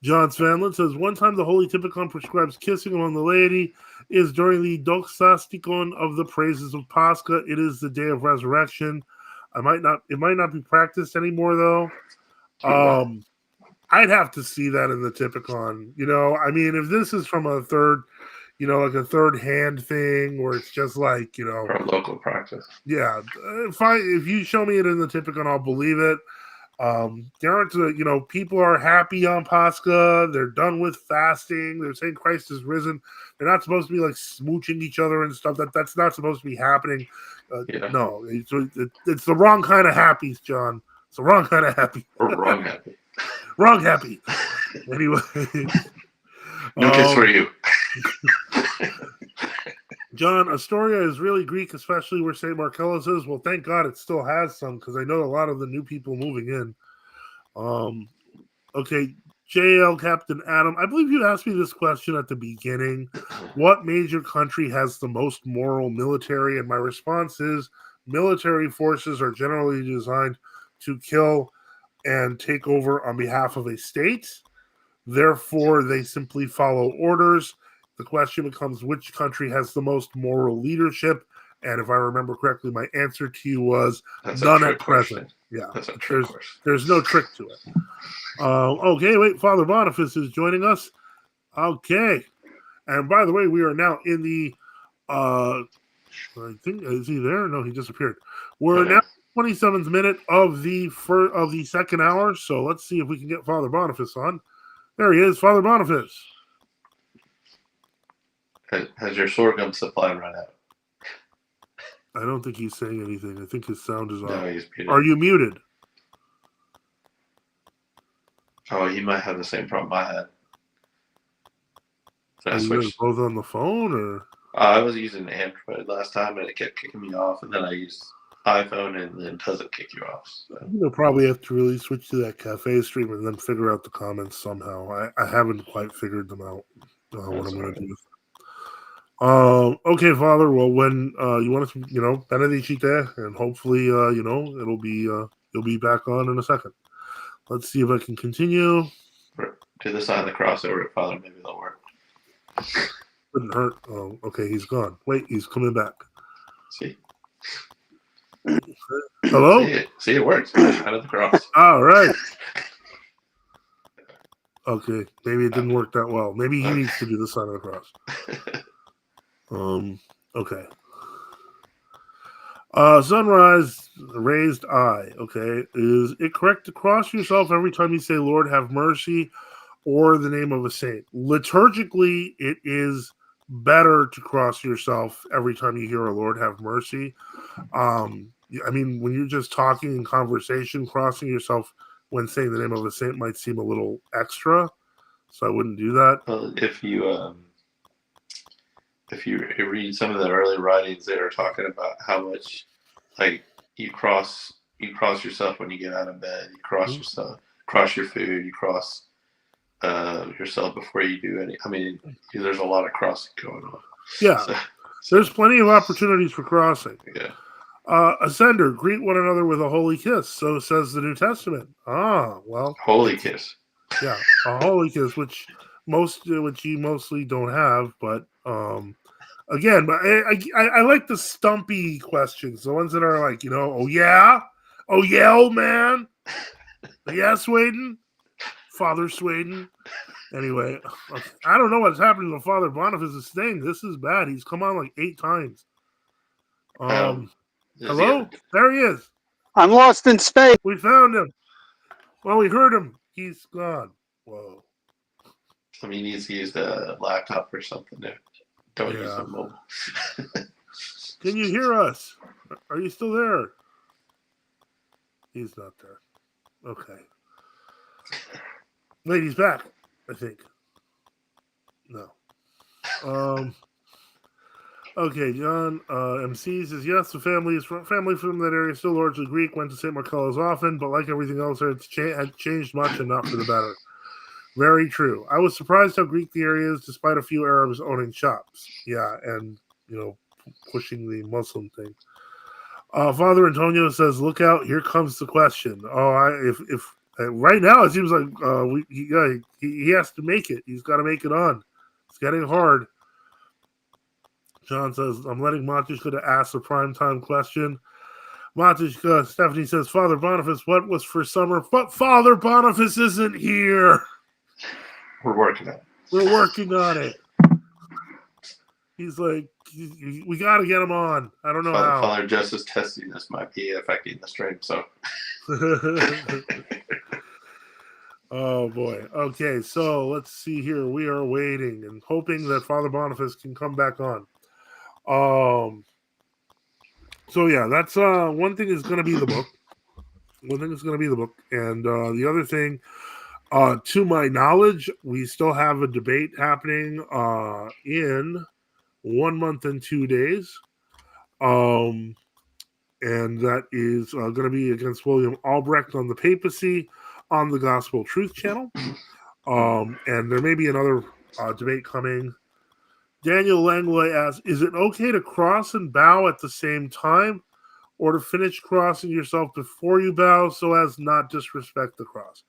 S1: John Svanlin says, "One time the Holy Typicon prescribes kissing among the laity is during the Doxasticon of the praises of Pascha. It is the day of resurrection. It might not be practiced anymore though. I'd have to see that in the Typicon. I mean, if this is from a third, like a third hand thing, where it's just like,
S2: Or a local practice.
S1: Yeah. If you show me it in the Typicon, I'll believe it. There aren't, people are happy on Pascha. They're done with fasting. They're saying Christ is risen. They're not supposed to be like smooching each other and stuff. That's not supposed to be happening. No, it's the wrong kind of happy, John. It's the wrong kind of happy.
S2: Or wrong happy.
S1: Wrong happy. Anyway.
S2: No kiss for you.
S1: John, Astoria is really Greek, especially where St. Marcellus is. Well, thank God it still has some, because I know a lot of the new people moving in. Okay, JL Captain Adam, I believe you asked me this question at the beginning. What major country has the most moral military? And my response is military forces are generally designed to kill and take over on behalf of a state. Therefore, they simply follow orders. The question becomes which country has the most moral leadership? And if I remember correctly, my answer to you was none at present. Yeah, there's no trick to it. Okay, wait, Father Boniface is joining us. Okay. And by the way, we are now in the, I think, is he there? No, he disappeared. We're now 27th minute of the second hour. So let's see if we can get Father Boniface on. There he is, Father Boniface.
S2: Has your sorghum supply run out?
S1: I don't think he's saying anything. I think his sound is off.
S2: No, he's muted.
S1: Are you muted?
S2: Oh, he might have the same problem I had. So
S1: Are you both on the phone, or?
S2: I was using Android last time, and it kept kicking me off, and then I used iPhone, and it doesn't kick you off. So.
S1: You'll probably have to really switch to that cafe stream and then figure out the comments somehow. I haven't quite figured them out. What I'm going to do with them. Okay, Father. Well, when you want to, benedicite, and hopefully, it'll be you'll be back on in a second. Let's see if I can continue.
S2: Do the sign of the cross over it, Father. Maybe that'll work.
S1: Wouldn't hurt. Oh, okay, he's gone. Wait, he's coming back.
S2: See.
S1: Hello?
S2: See, it works. Sign of the cross.
S1: All right. Okay, maybe it didn't work that well. Maybe he needs to do the sign of the cross. Okay. Sunrise, raised eye. Okay. Is it correct to cross yourself every time you say, Lord, have mercy, or the name of a saint? Liturgically, it is better to cross yourself every time you hear a Lord, have mercy. I mean, when you're just talking in conversation, crossing yourself when saying the name of a saint might seem a little extra. So I wouldn't do that.
S2: Well, if you read some of the early writings, they are talking about how much, like, you cross yourself when you get out of bed. You cross yourself, cross your food. You cross yourself before you do any. I mean, there's a lot of crossing going on.
S1: Yeah, there's plenty of opportunities for crossing.
S2: Yeah.
S1: Ascender, greet one another with a holy kiss. So says the New Testament. Ah, well,
S2: holy kiss.
S1: Yeah, a holy kiss, which you mostly don't have, but again, but I like the stumpy questions, the ones that are like, oh yeah, old man, yeah, Sweden, Father Sweden. Anyway, I don't know what's happening to Father Boniface's thing. This is bad. He's come on like 8 times. Hello? There he is.
S3: I'm lost in space.
S1: We found him. Well, we heard him. He's gone. Whoa.
S2: I mean, he needs to use the laptop or something there. Don't use the mobile.
S1: Can you hear us? Are you still there? He's not there. Okay. Wait, he's back, I think. No. Okay, John MC says yes. The family from that area, still largely Greek. Went to St. Marcello's often, but like everything else, it's had changed much and not for the better. Very true. I was surprised how Greek the area is, despite a few Arabs owning shops. Yeah, and pushing the Muslim thing. Father Antonio says, "Look out! Here comes the question." Oh, if right now it seems like he has to make it. He's got to make it on. It's getting hard. John says, "I'm letting Matushka to ask the primetime question." Matushka, Stephanie says, "Father Boniface, what was for summer?" But Father Boniface isn't here.
S2: We're working on it.
S1: We're working on it. He's like, we got to get him on. I don't know how.
S2: Father Justice testing this might be affecting the stream, so.
S1: Oh, boy. Okay, so let's see here. We are waiting and hoping that Father Boniface can come back on. So, yeah, that's one thing is going to be the book. One thing is going to be the book. And the other thing, to my knowledge, we still have a debate happening in 1 month and 2 days. And that is going to be against William Albrecht on the papacy on the Gospel Truth channel. And there may be another debate coming. Daniel Langlois asks, is it okay to cross and bow at the same time, or to finish crossing yourself before you bow so as not disrespect the cross?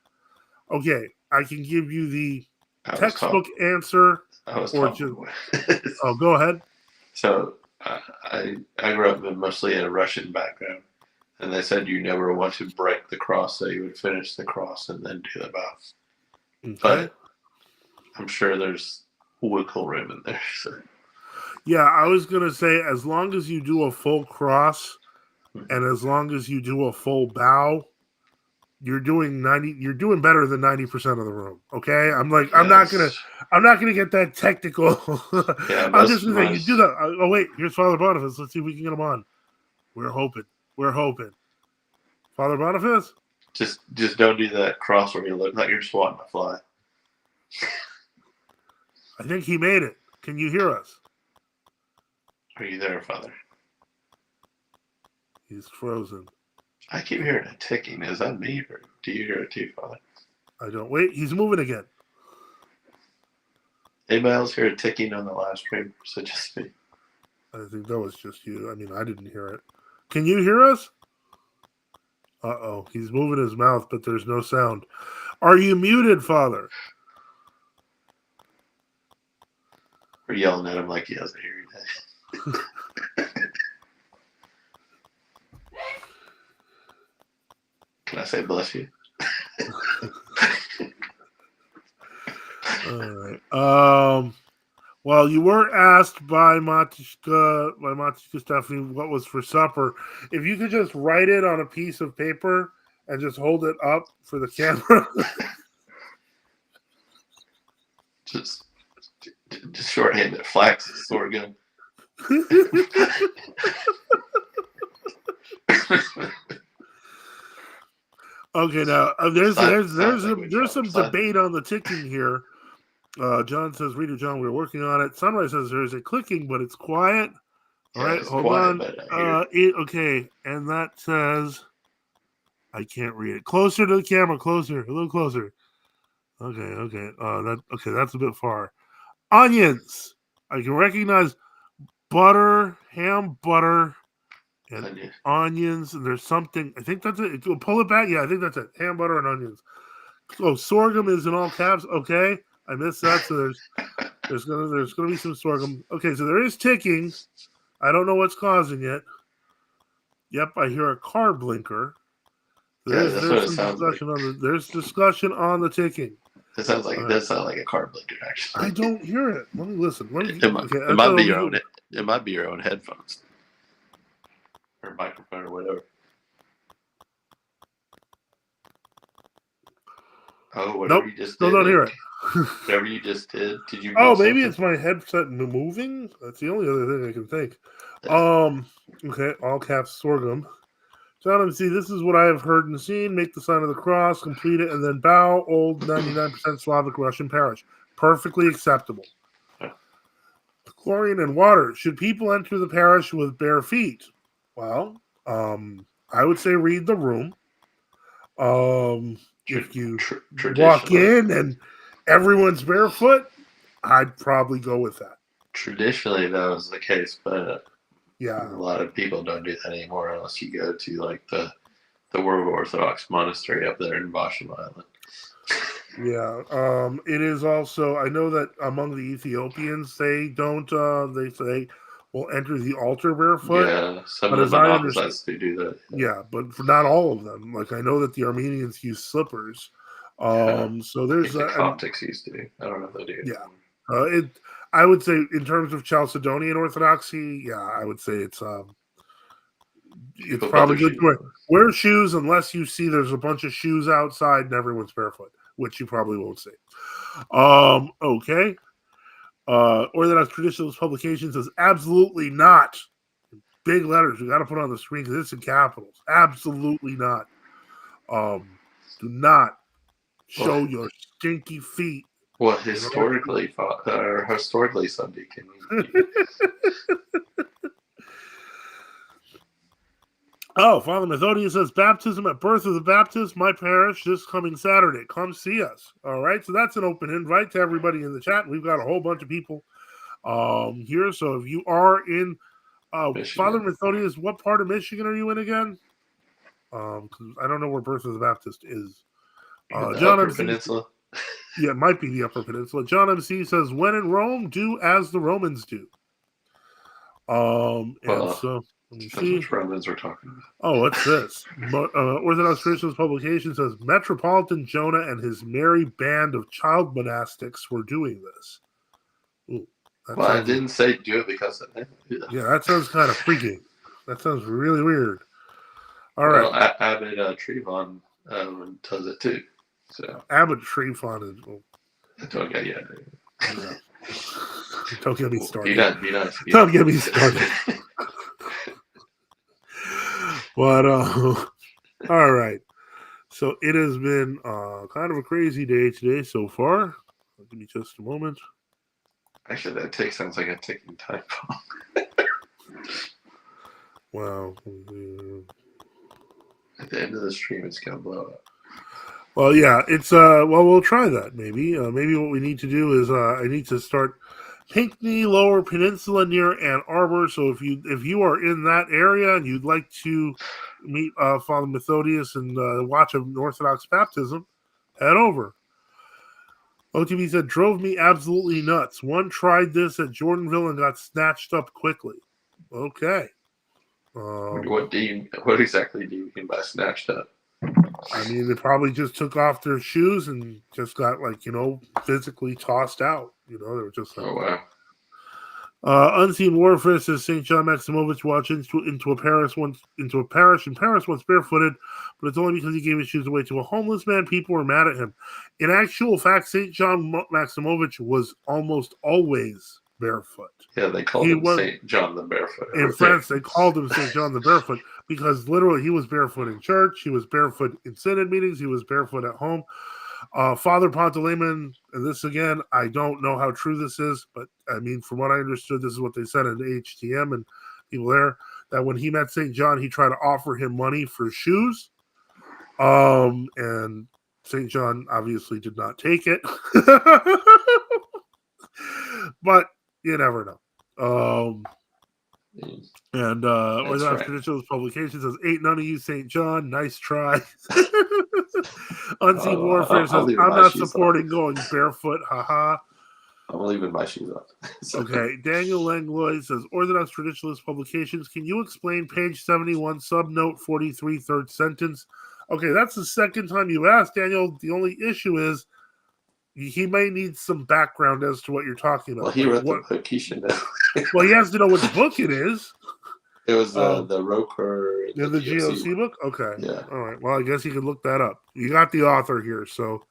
S1: Okay, I can give you the textbook answer. Or just, go ahead.
S2: So I grew up mostly in a Russian background, and they said you never want to break the cross, so you would finish the cross and then do the bow. Okay. But I'm sure there's wiggle room in there. So.
S1: Yeah, I was gonna say, as long as you do a full cross, and as long as you do a full bow, you're doing better than 90% of the room. Okay, I'm like, yes. I'm not gonna get that technical. Yeah, I'm just gonna say you do that. Oh wait, here's Father Boniface. Let's see if we can get him on. We're hoping. Father Boniface,
S2: just don't do that cross where you look like you're swatting a fly.
S1: I think he made it. Can you hear us?
S2: Are you there, Father?
S1: He's frozen.
S2: I keep hearing a ticking. Is that me, or do you hear it too, Father?
S1: I don't. Wait, he's moving again.
S2: Anybody else hear a ticking on the live stream? So just me.
S1: I think that was just you. I mean, I didn't hear it. Can you hear us? Uh-oh. He's moving his mouth, but there's no sound. Are you muted, Father?
S2: We're yelling at him like he doesn't hear you. Can I say bless you?
S1: All right. Well, you were asked by Matushka Stephanie what was for supper. If you could just write it on a piece of paper and just hold it up for the camera.
S2: just shorthand it. Flax, sorghum.
S1: Okay, now there's some debate on the ticking here. John says, "Reader John, we're working on it." Sunrise says there's a clicking, but it's quiet. All right, hold on. Okay, and that says I can't read it. Closer to the camera, closer, a little closer. Okay. That's a bit far. Onions. I can recognize butter, ham butter, and onions. And there's something. I think that's it. Pull it back. Yeah, I think that's it. Ham butter and onions. Oh, sorghum is in all caps. Okay, I missed that. So there's gonna be some sorghum. Okay, so there is ticking. I don't know what's causing it. Yep, I hear a car blinker. There's discussion on the ticking.
S2: It sounds like it does sound like a car blinker, actually.
S1: I don't hear it. Let me listen.
S2: It might be your own. It might be your own headphones or microphone or whatever. Oh, whatever
S1: Nope,
S2: you just
S1: still
S2: did.
S1: don't hear it.
S2: Whatever you just did you
S1: Oh,
S2: mute
S1: maybe
S2: something?
S1: it's my headset moving. That's the only other thing I can think. Okay, all caps sorghum. John MC, this is what I have heard and seen. Make the sign of the cross, complete it, and then bow. Old 99% Slavic Russian parish. Perfectly acceptable. Chlorine and water. Should people enter the parish with bare feet? Well, I would say read the room. If you walk
S2: Traditionally,
S1: in and everyone's barefoot, I'd probably go with that.
S2: traditionally that was the case, but
S1: Yeah.
S2: a lot of people don't do that anymore unless you go to like the World Orthodox monastery up there in Basham Island.
S1: Yeah. It is also, I know that among the Ethiopians, they don't, they say, will enter the altar barefoot.
S2: Yeah, some
S1: But
S2: of
S1: as
S2: the
S1: I understand,
S2: monastics do that.
S1: yeah, but for not all of them. Like I know that the Armenians use slippers. So
S2: I
S1: there's
S2: think the
S1: and
S2: Coptics used to. I don't know if they do.
S1: yeah, it. I would say in terms of Chalcedonian Orthodoxy, yeah, I would say it's
S2: People put
S1: probably
S2: their
S1: good
S2: shoes
S1: to
S2: on.
S1: wear shoes unless you see there's a bunch of shoes outside and everyone's barefoot, which you probably won't see. Okay. Orthodox Traditionalist Publication says absolutely not. Big letters. We got to put on the screen because it's in capitals. Absolutely not. Do not show your stinky feet.
S2: Well, historically Sunday can mean.
S1: Oh, Father Methodius says baptism at birth of the Baptist, my parish, this coming Saturday. Come see us. All right, so that's an open invite to everybody in the chat. We've got a whole bunch of people here. So if you are in Father Methodius, what part of Michigan are you in again? Because I don't know where birth of the Baptist is.
S2: The
S1: John
S2: Upper
S1: MC,
S2: Peninsula.
S1: yeah, it might be the Upper Peninsula. John MC says, "When in Rome, do as the Romans do." And so let me see.
S2: Which Romans we're talking about.
S1: Oh, what's this? Orthodox Traditionalist Publication says Metropolitan Jonah and his merry band of child monastics were doing this. Ooh,
S2: Well, I didn't say do it because of that.
S1: Yeah, that sounds kind of freaky. That sounds really weird. All right.
S2: Abbot Trevon does it too. So
S1: Abbot Trevon is.
S2: Don't get
S1: Don't get me started.
S2: Be nice.
S1: Don't get me started. But all right. So it has been kind of a crazy day today so far. Give me just a moment.
S2: Actually, that tick sounds like a ticking time bomb.
S1: Wow.
S2: At the end of the stream, it's gonna blow up.
S1: Well, yeah, it's well, we'll try that maybe. Maybe what we need to do is I need to start Pinckney Lower Peninsula near Ann Arbor. So if you are in that area and you'd like to meet Father Methodius and watch an Orthodox baptism, head over. OTB said, drove me absolutely nuts. One tried this at Jordanville and got snatched up quickly. Okay.
S2: What exactly do you mean by snatched up?
S1: I mean, they probably just took off their shoes and just got physically tossed out. They were just like,
S2: oh wow.
S1: Unseen Warfare says St. John Maximovich walked into a parish in Paris once barefooted, but it's only because he gave his shoes away to a homeless man. People were mad at him. In actual fact, St. John Maximovich was almost always barefoot.
S2: Yeah, they called him St. John the Barefoot.
S1: In France, they called him St. John the Barefoot because literally he was barefoot in church, he was barefoot in synod meetings, he was barefoot at home. Father Pantaleimon, and this again, I don't know how true this is, but I mean, from what I understood, this is what they said in HTM and people there, that when he met St. John, he tried to offer him money for shoes. And St. John obviously did not take it. But you never know. And Orthodox Traditionalist Publication says, ain't none of you St. John. Nice try. Unseen Warfare says, I'm not supporting going barefoot. Haha.
S2: I'm leaving my shoes on.
S1: Okay. Daniel Langlois says, Orthodox Traditionalist Publications, can you explain page 71, subnote 43, third sentence? Okay, that's the second time you asked, Daniel. The only issue is he may need some background as to what you're talking about.
S2: Well, he wrote the book. He should know.
S1: Well, he has to know which book it is.
S2: It was the Roker.
S1: The GOC book? Okay.
S2: Yeah.
S1: All right. Well, I guess you can look that up. You got the author here, so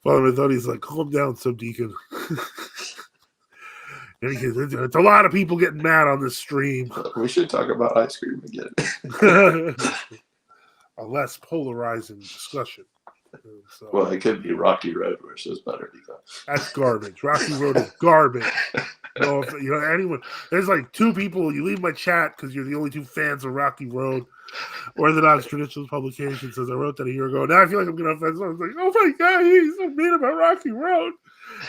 S1: Father Methody's like, calm down, subdeacon. It's a lot of people getting mad on this stream.
S2: We should talk about ice cream again.
S1: A less polarizing discussion. So,
S2: well, it could be Rocky Road versus Butter Deco.
S1: That's garbage. Rocky Road is garbage. No, if, anyone. There's like 2 people. You leave my chat because you're the only 2 fans of Rocky Road. Orthodox Traditionalist Publication says, I wrote that a year ago. Now I feel like I'm going to offend someone. Like, oh my God, he's so mean about Rocky Road.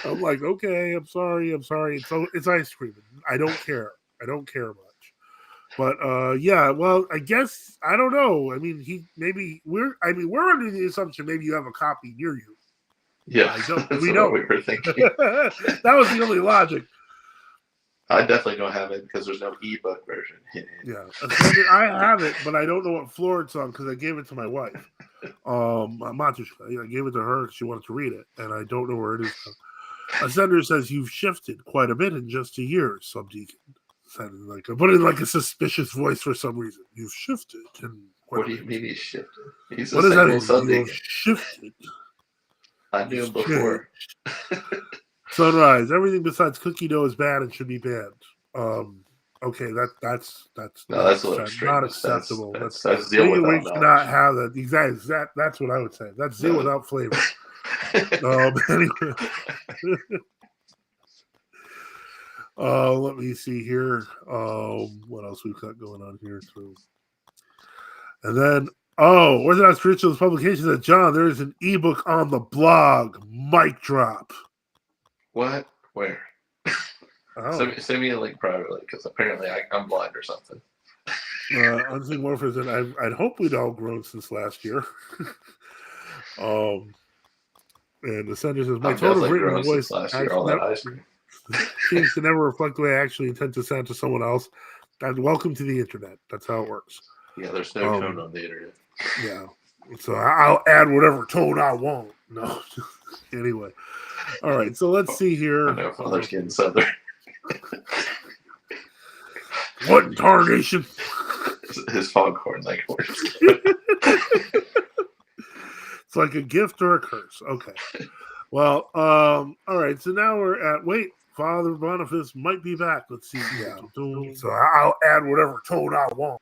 S1: I'm like, okay, I'm sorry. It's ice cream. I don't care. I don't care much. But yeah, well, I guess I don't know. I mean, we're under the assumption maybe you have a copy near you.
S2: Yeah,
S1: I don't.
S2: that's
S1: We
S2: what
S1: don't.
S2: we were thinking.
S1: That was the only logic.
S2: I definitely don't have it because there's no ebook version.
S1: Yeah, I have it, but I don't know what floor it's on because I gave it to my wife, Matushka. I gave it to her because she wanted to read it, and I don't know where it is. Ascender says you've shifted quite a bit in just a year, Subdeacon. Put in like a suspicious voice for some reason. You've shifted.
S2: What do you mean he's shifted? He's
S1: what does that mean?
S2: Subdeacon.
S1: You've shifted.
S2: I knew him before.
S1: Sunrise. Everything besides cookie dough is bad and should be banned. Okay, that's not acceptable. That's
S2: zeal without
S1: we cannot have that. Exactly. That's what I would say. That's zeal without flavor. Anyway. Let me see here. What else we've got going on here too? And then, Orthodox Traditionalist Publication said, John, there is an ebook on the blog. Mic drop.
S2: What? Where? Send me a link privately because apparently I'm blind or something.
S1: Unseen Warfare said, I'd hope we'd all grown since last year. And the sender says, my tone of written voice seems to never reflect the way I actually intend to sound to someone else. And welcome to the internet. That's how it works.
S2: Yeah, there's no tone on the internet.
S1: Yeah. So I'll add whatever tone I want. No. Anyway. All right. So let's see here.
S2: I know Father's getting southern.
S1: What in tarnation?
S2: His foghorn leghorn.
S1: It's like a gift or a curse. Okay. Well, all right. So now we're at Father Boniface might be back. Let's see. Yeah. So I'll add whatever tone I want.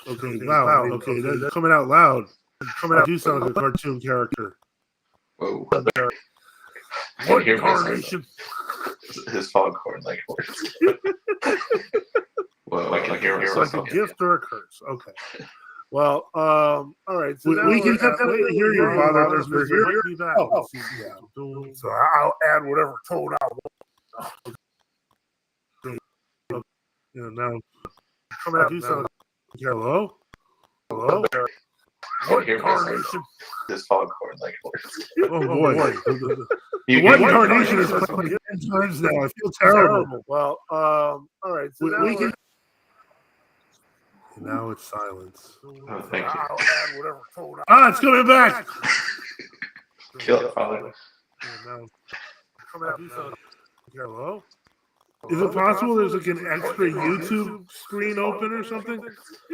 S1: Okay, loud. Okay, that's coming out loud. I do sound like a cartoon character.
S2: Whoa.
S1: What incarnation?
S2: His foghorn leghorn. Whoa,
S1: it's like a gift or a curse. Okay. Well, all right. So we can definitely hear your father. We're here. Be back. Yeah. So I'll add whatever tone I want. Now coming out. Do sound. Hello. What incarnation?
S2: This foghorn leghorn.
S1: Oh boy. What incarnation is playing 10 times now? I feel terrible. Well, all right. So we can. Now it's silence.
S2: Oh, thank you.
S1: It's coming back.
S2: Kill it, Father.
S1: Hello? Is it possible there's like an extra YouTube screen open or something?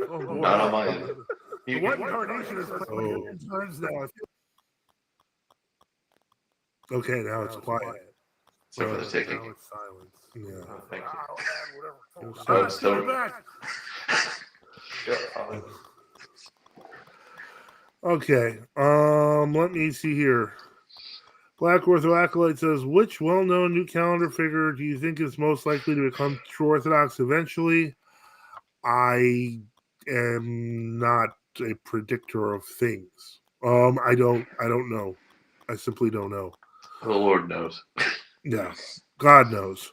S2: Oh, not on my end.
S1: What incarnation is playing 10 times now? Okay, now it's quiet.
S2: So for the ticking.
S1: Now it's silence. Yeah.
S2: Oh, thank you.
S1: It's coming back. Okay. Let me see here. Black Ortho Acolyte says, which well-known new calendar figure do you think is most likely to become true Orthodox eventually? I am not a predictor of things. I don't know. I simply don't know.
S2: The Lord knows.
S1: Yeah. God knows.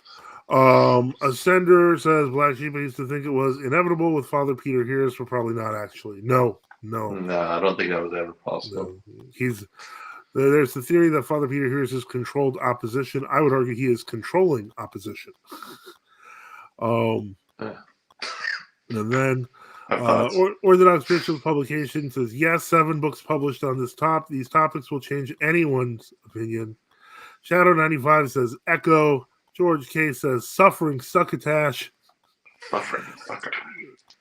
S1: Ascender says Black Sheep used to think it was inevitable with Father Peter Hears, but probably not actually. No,
S2: I don't think that was ever possible.
S1: No. There's the theory that Father Peter Hears is controlled opposition. I would argue he is controlling opposition. And then Orthodox Spiritual Publication says, yes, 7 books published on this top. These topics will change anyone's opinion. Shadow 95 says, echo. George K says, suffering succotash.
S2: Suffering succotash.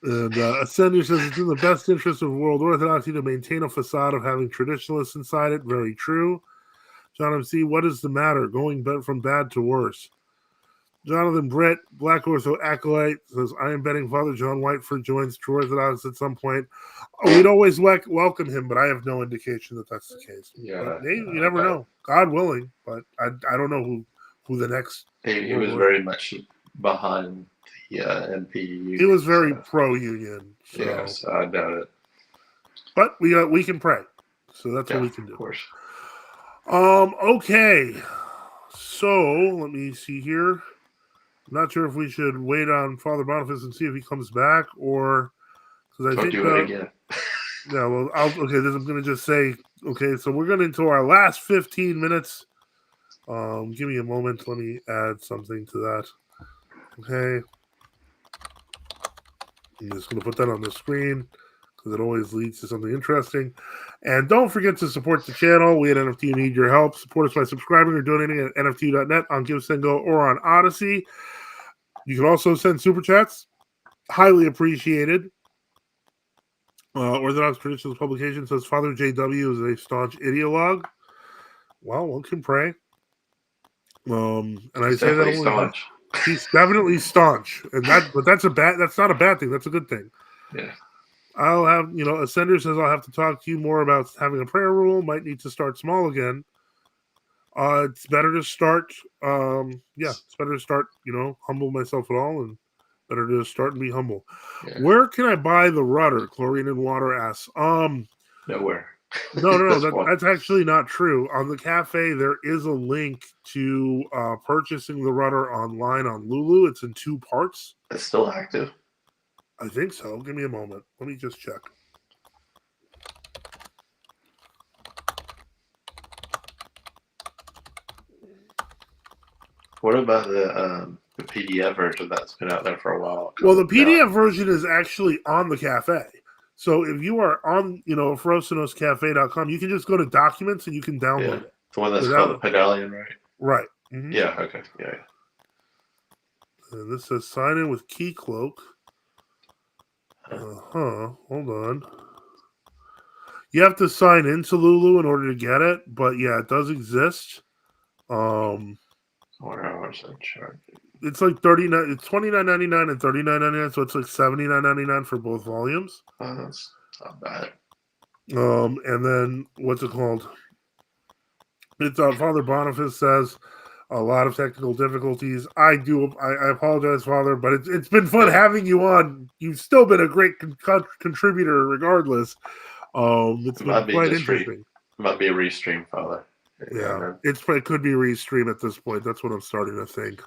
S1: And Ascender says it's in the best interest of world orthodoxy to maintain a facade of having traditionalists inside it. Very true. John MC, what is the matter? Going from bad to worse. Jonathan Brett, Black Ortho Acolyte, says, I am betting Father John Whiteford joins True Orthodox at some point. We'd always welcome him, but I have no indication that that's the case.
S2: Yeah,
S1: but maybe, you never know. God willing, but I don't know who the next...
S2: He was very much behind the MP union.
S1: He was very pro-union. So.
S2: Yeah, so I doubt it.
S1: But we can pray. So that's what we can do.
S2: Of course.
S1: Okay. So, let me see here. I'm not sure if we should wait on Father Boniface and see if he comes back, or because I think
S2: do it again.
S1: Yeah, well, I'm going to just say, okay, so we're getting into our last 15 minutes. Give me a moment. Let me add something to that. Okay. I'm just going to put that on the screen because it always leads to something interesting. And don't forget to support the channel. We at NFT need your help. Support us by subscribing or donating at NFT.net on GiveSendGo or on Odyssey. You can also send super chats. Highly appreciated. Orthodox Traditions Publication says Father JW is a staunch ideologue. Well, one can pray. And I say that only he's definitely staunch, and that's not a bad thing. That's a good thing.
S2: Yeah.
S1: I'll have Ascender says I'll have to talk to you more about having a prayer rule. Might need to start small again. It's better to start. It's better to start. Humble myself at all, and better to start and be humble. Yeah. Where can I buy the rudder? Chlorine and Water asks.
S2: Nowhere.
S1: No. That's actually not true. On the cafe, there is a link to purchasing the rudder online on Lulu. It's in 2 parts.
S2: It's still active?
S1: I think so. Give me a moment. Let me just check.
S2: What about the PDF version that's been out there for a while?
S1: Well, the PDF version is actually on the cafe. So if you are on, ferocinoscafe.com, you can just go to documents and you can download it.
S2: The one that's called the Pedalian, right?
S1: Right. Mm-hmm.
S2: Yeah, okay. Yeah.
S1: And this says sign in with Keycloak. Hold on. You have to sign into Lulu in order to get it, but yeah, it does exist.
S2: I wonder how much they charge.
S1: It's like $39. It's $29.99 and $39.99, so it's like $79.99 for both volumes.
S2: Oh, that's not bad.
S1: And then what's it called? It's Father Boniface says a lot of technical difficulties. I apologize, Father, but it's been fun having you on. You've still been a great contributor, regardless. It's been quite interesting.
S2: It might be a restream, Father.
S1: Yeah, it could be a restream at this point. That's what I'm starting to think.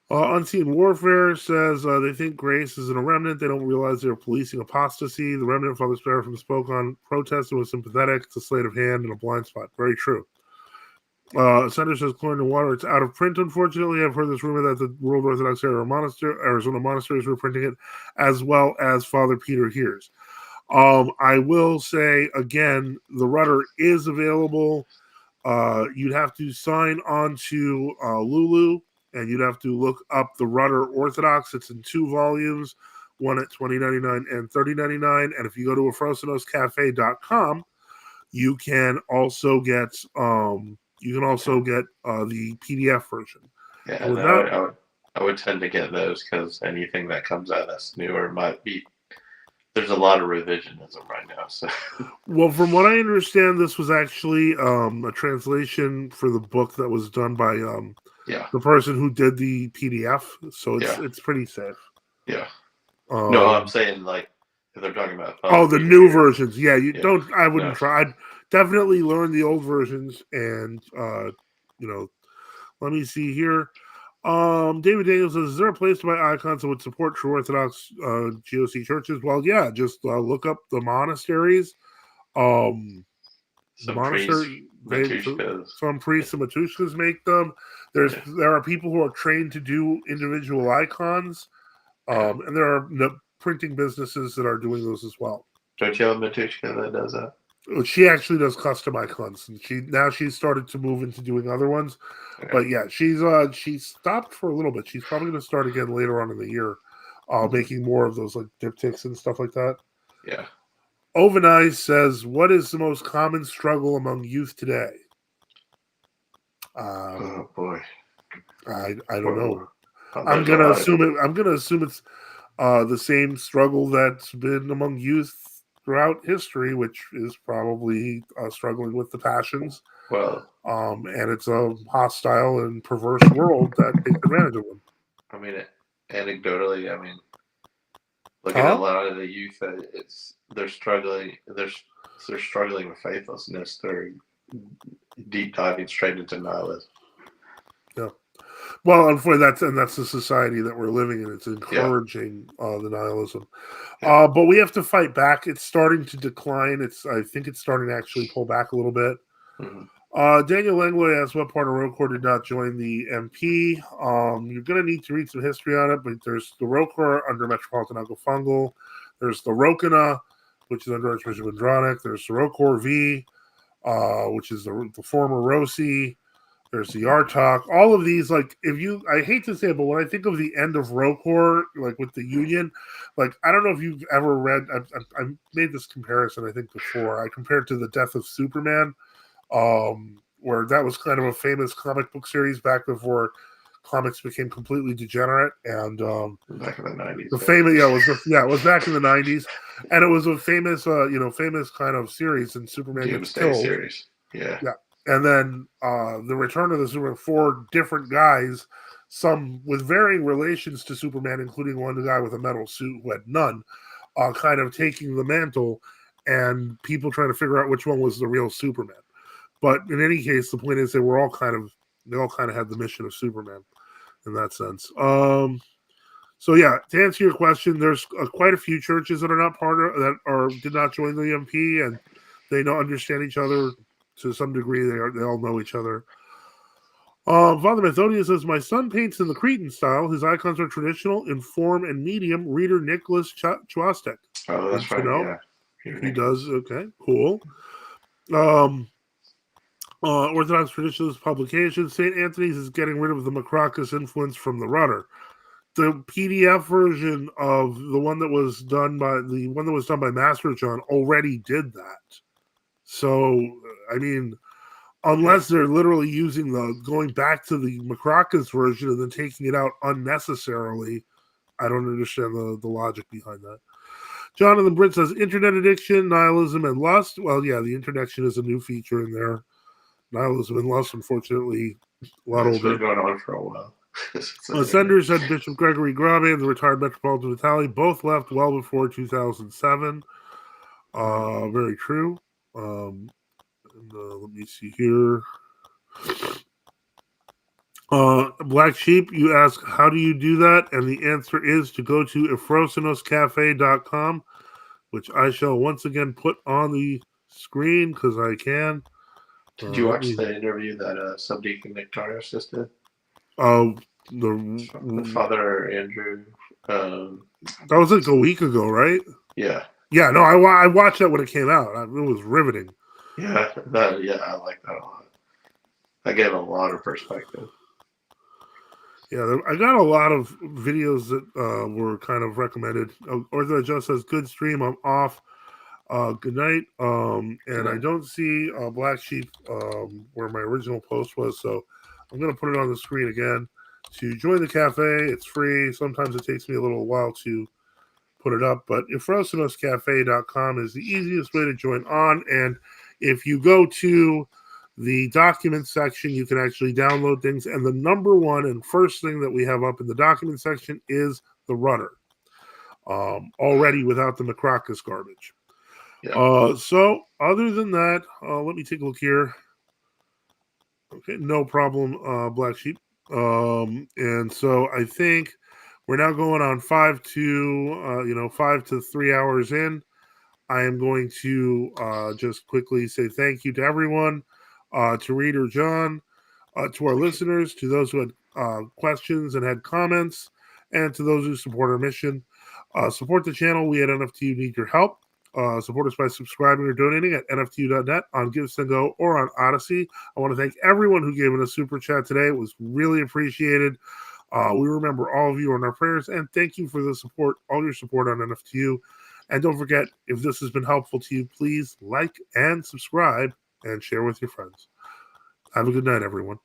S1: Unseen Warfare says they think grace is in a remnant. They don't realize they're policing apostasy. The remnant Father Seraphim spoke on protest and was sympathetic. It's a sleight of hand and a blind spot. Very true. Senator says Chlorine and Water. It's out of print, unfortunately. I've heard this rumor that the World Orthodox Arizona Monastery is reprinting it, as well as Father Peter Hears. I will say, again, the rudder is available. You'd have to sign on to Lulu, and you'd have to look up the Rudder Orthodox. It's in 2 volumes, one at $20.99 and $30.99. And if you go to afrosinoscafe.com, you can also get the PDF version.
S2: Yeah, I would tend to get those because anything that comes out that's newer might be. There's a lot of revisionism right now. So,
S1: well, from what I understand, this was actually a translation for the book that was done by the person who did the PDF. So it's pretty safe.
S2: Yeah. No, I'm saying like if they're talking about
S1: the new versions. Yeah, don't. I wouldn't try. I'd definitely learn the old versions, and let me see here. David Daniels says, is there a place to buy icons that would support true Orthodox GOC churches? Well, yeah, just look up the monasteries.
S2: Some priests and
S1: Matushkas make them. There are people who are trained to do individual icons, and there are printing businesses that are doing those as well.
S2: Don't you have a Matushka that does that?
S1: She actually does custom icons, and she's started to move into doing other ones. Okay. But yeah, she's stopped for a little bit. She's probably going to start again later on in the year. making more of those like diptychs and stuff like that.
S2: Yeah.
S1: Overnight says, "What is the most common struggle among youth today?"
S2: Oh boy.
S1: I don't know. I'm
S2: There's a
S1: gonna
S2: lot of,
S1: assume it. I'm gonna assume it's the same struggle that's been among youth throughout history, which is probably struggling with the passions.
S2: well,
S1: And it's a hostile and perverse world that takes advantage of them.
S2: I mean, anecdotally, I mean, looking at a
S1: Huh?
S2: lot of the youth, they're struggling. They're struggling with faithlessness. They're deep diving straight into nihilism.
S1: Yeah. Well, unfortunately, that's the society that we're living in. It's
S2: Yeah.
S1: encouraging the nihilism.
S2: Yeah.
S1: But we have to fight back. It's starting to decline. I think it's starting to actually pull back a little bit.
S2: Mm-hmm.
S1: Daniel Langlois asks what part of Rocor did not join the MP. You're going to need to read some history on it, but there's the Rocor under Metropolitan Alcofungal. There's the Rokana, which is under Archbishop Andronic. There's the Rocor V, which is the former Rossi. There's the Artok. All of these, like, I hate to say it, but when I think of the end of Rocor, like with the Union, like, I don't know if you've ever read, I made this comparison, I think, before. I compared to the Death of Superman, where that was kind of a famous comic book series back before comics became completely degenerate. And
S2: Back in the 90s.
S1: the famous, it was back in the 90s, and it was a famous, famous kind of series, and Superman gets
S2: Doomsday
S1: killed.
S2: series. Yeah.
S1: Yeah. And then the Return of the Superman, 4 different guys, some with varying relations to Superman, including one guy with a metal suit who had none, kind of taking the mantle, and people trying to figure out which one was the real Superman. But in any case, the point is they all kind of had the mission of Superman in that sense. So yeah, to answer your question, there's quite a few churches that are not part of did not join the MP, and they don't understand each other to some degree. They all know each other. Father Methodius says, "My son paints in the Cretan style. His icons are traditional in form and medium." Reader Nicholas Chwastek.
S2: Oh,
S1: Good
S2: that's
S1: to
S2: right.
S1: know.
S2: Yeah.
S1: He does. Okay, cool. Orthodox traditionalist publication. St. Anthony's is getting rid of the Macrocus influence from the rudder. The PDF version of the one that was done by Master John already did that. So, I mean, unless they're literally using going back to the Macrocus version and then taking it out unnecessarily, I don't understand the logic behind that. Jonathan Britt says internet addiction, nihilism, and lust. Well, yeah, the interdiction is a new feature in there. Nihilism and lust, unfortunately, a lot
S2: It's
S1: older.
S2: been going on for a while.
S1: Sender said Bishop Gregory Grabe and the retired Metropolitan Vitali both left well before 2007. Very true. Let me see here. Black Sheep, you ask, how do you do that? And the answer is to go to efrosinoscafe.com, which I shall once again put on the screen because I can.
S2: Did you watch the interview that Subdeacon Nectarius did? Father Andrew.
S1: That was like a week ago, right?
S2: Yeah.
S1: Yeah, no, I watched that when it came out. It was riveting.
S2: Yeah, I like that a lot. That gave a lot of perspective.
S1: Yeah, I got a lot of videos that were kind of recommended. Ortho Joe says, "Good stream. I'm off. Good night." And I don't see Black Sheep where my original post was, so I'm going to put it on the screen again. To join the cafe, it's free. Sometimes it takes me a little while to put it up, but efrosinoscafe.com is the easiest way to join on. And if you go to the document section, you can actually download things. And the number one and first thing that we have up in the document section is the rudder, already without the Macrocus garbage.
S2: Yeah.
S1: So other than that, let me take a look here. Okay, no problem, Black Sheep. And so I think we're now going on 5 to 3 hours in. I am going to just quickly say thank you to everyone, to Reader John, to our listeners, to those who had questions and had comments, and to those who support our mission. Support the channel. We at NFTU need your help. Support us by subscribing or donating at nftu.net, on GiveSendGo, or on Odyssey. I want to thank everyone who gave us a super chat today. It was really appreciated. We remember all of you in our prayers, and thank you for the support, all your support on NFTU. And don't forget, if this has been helpful to you, please like and subscribe and share with your friends. Have a good night, everyone.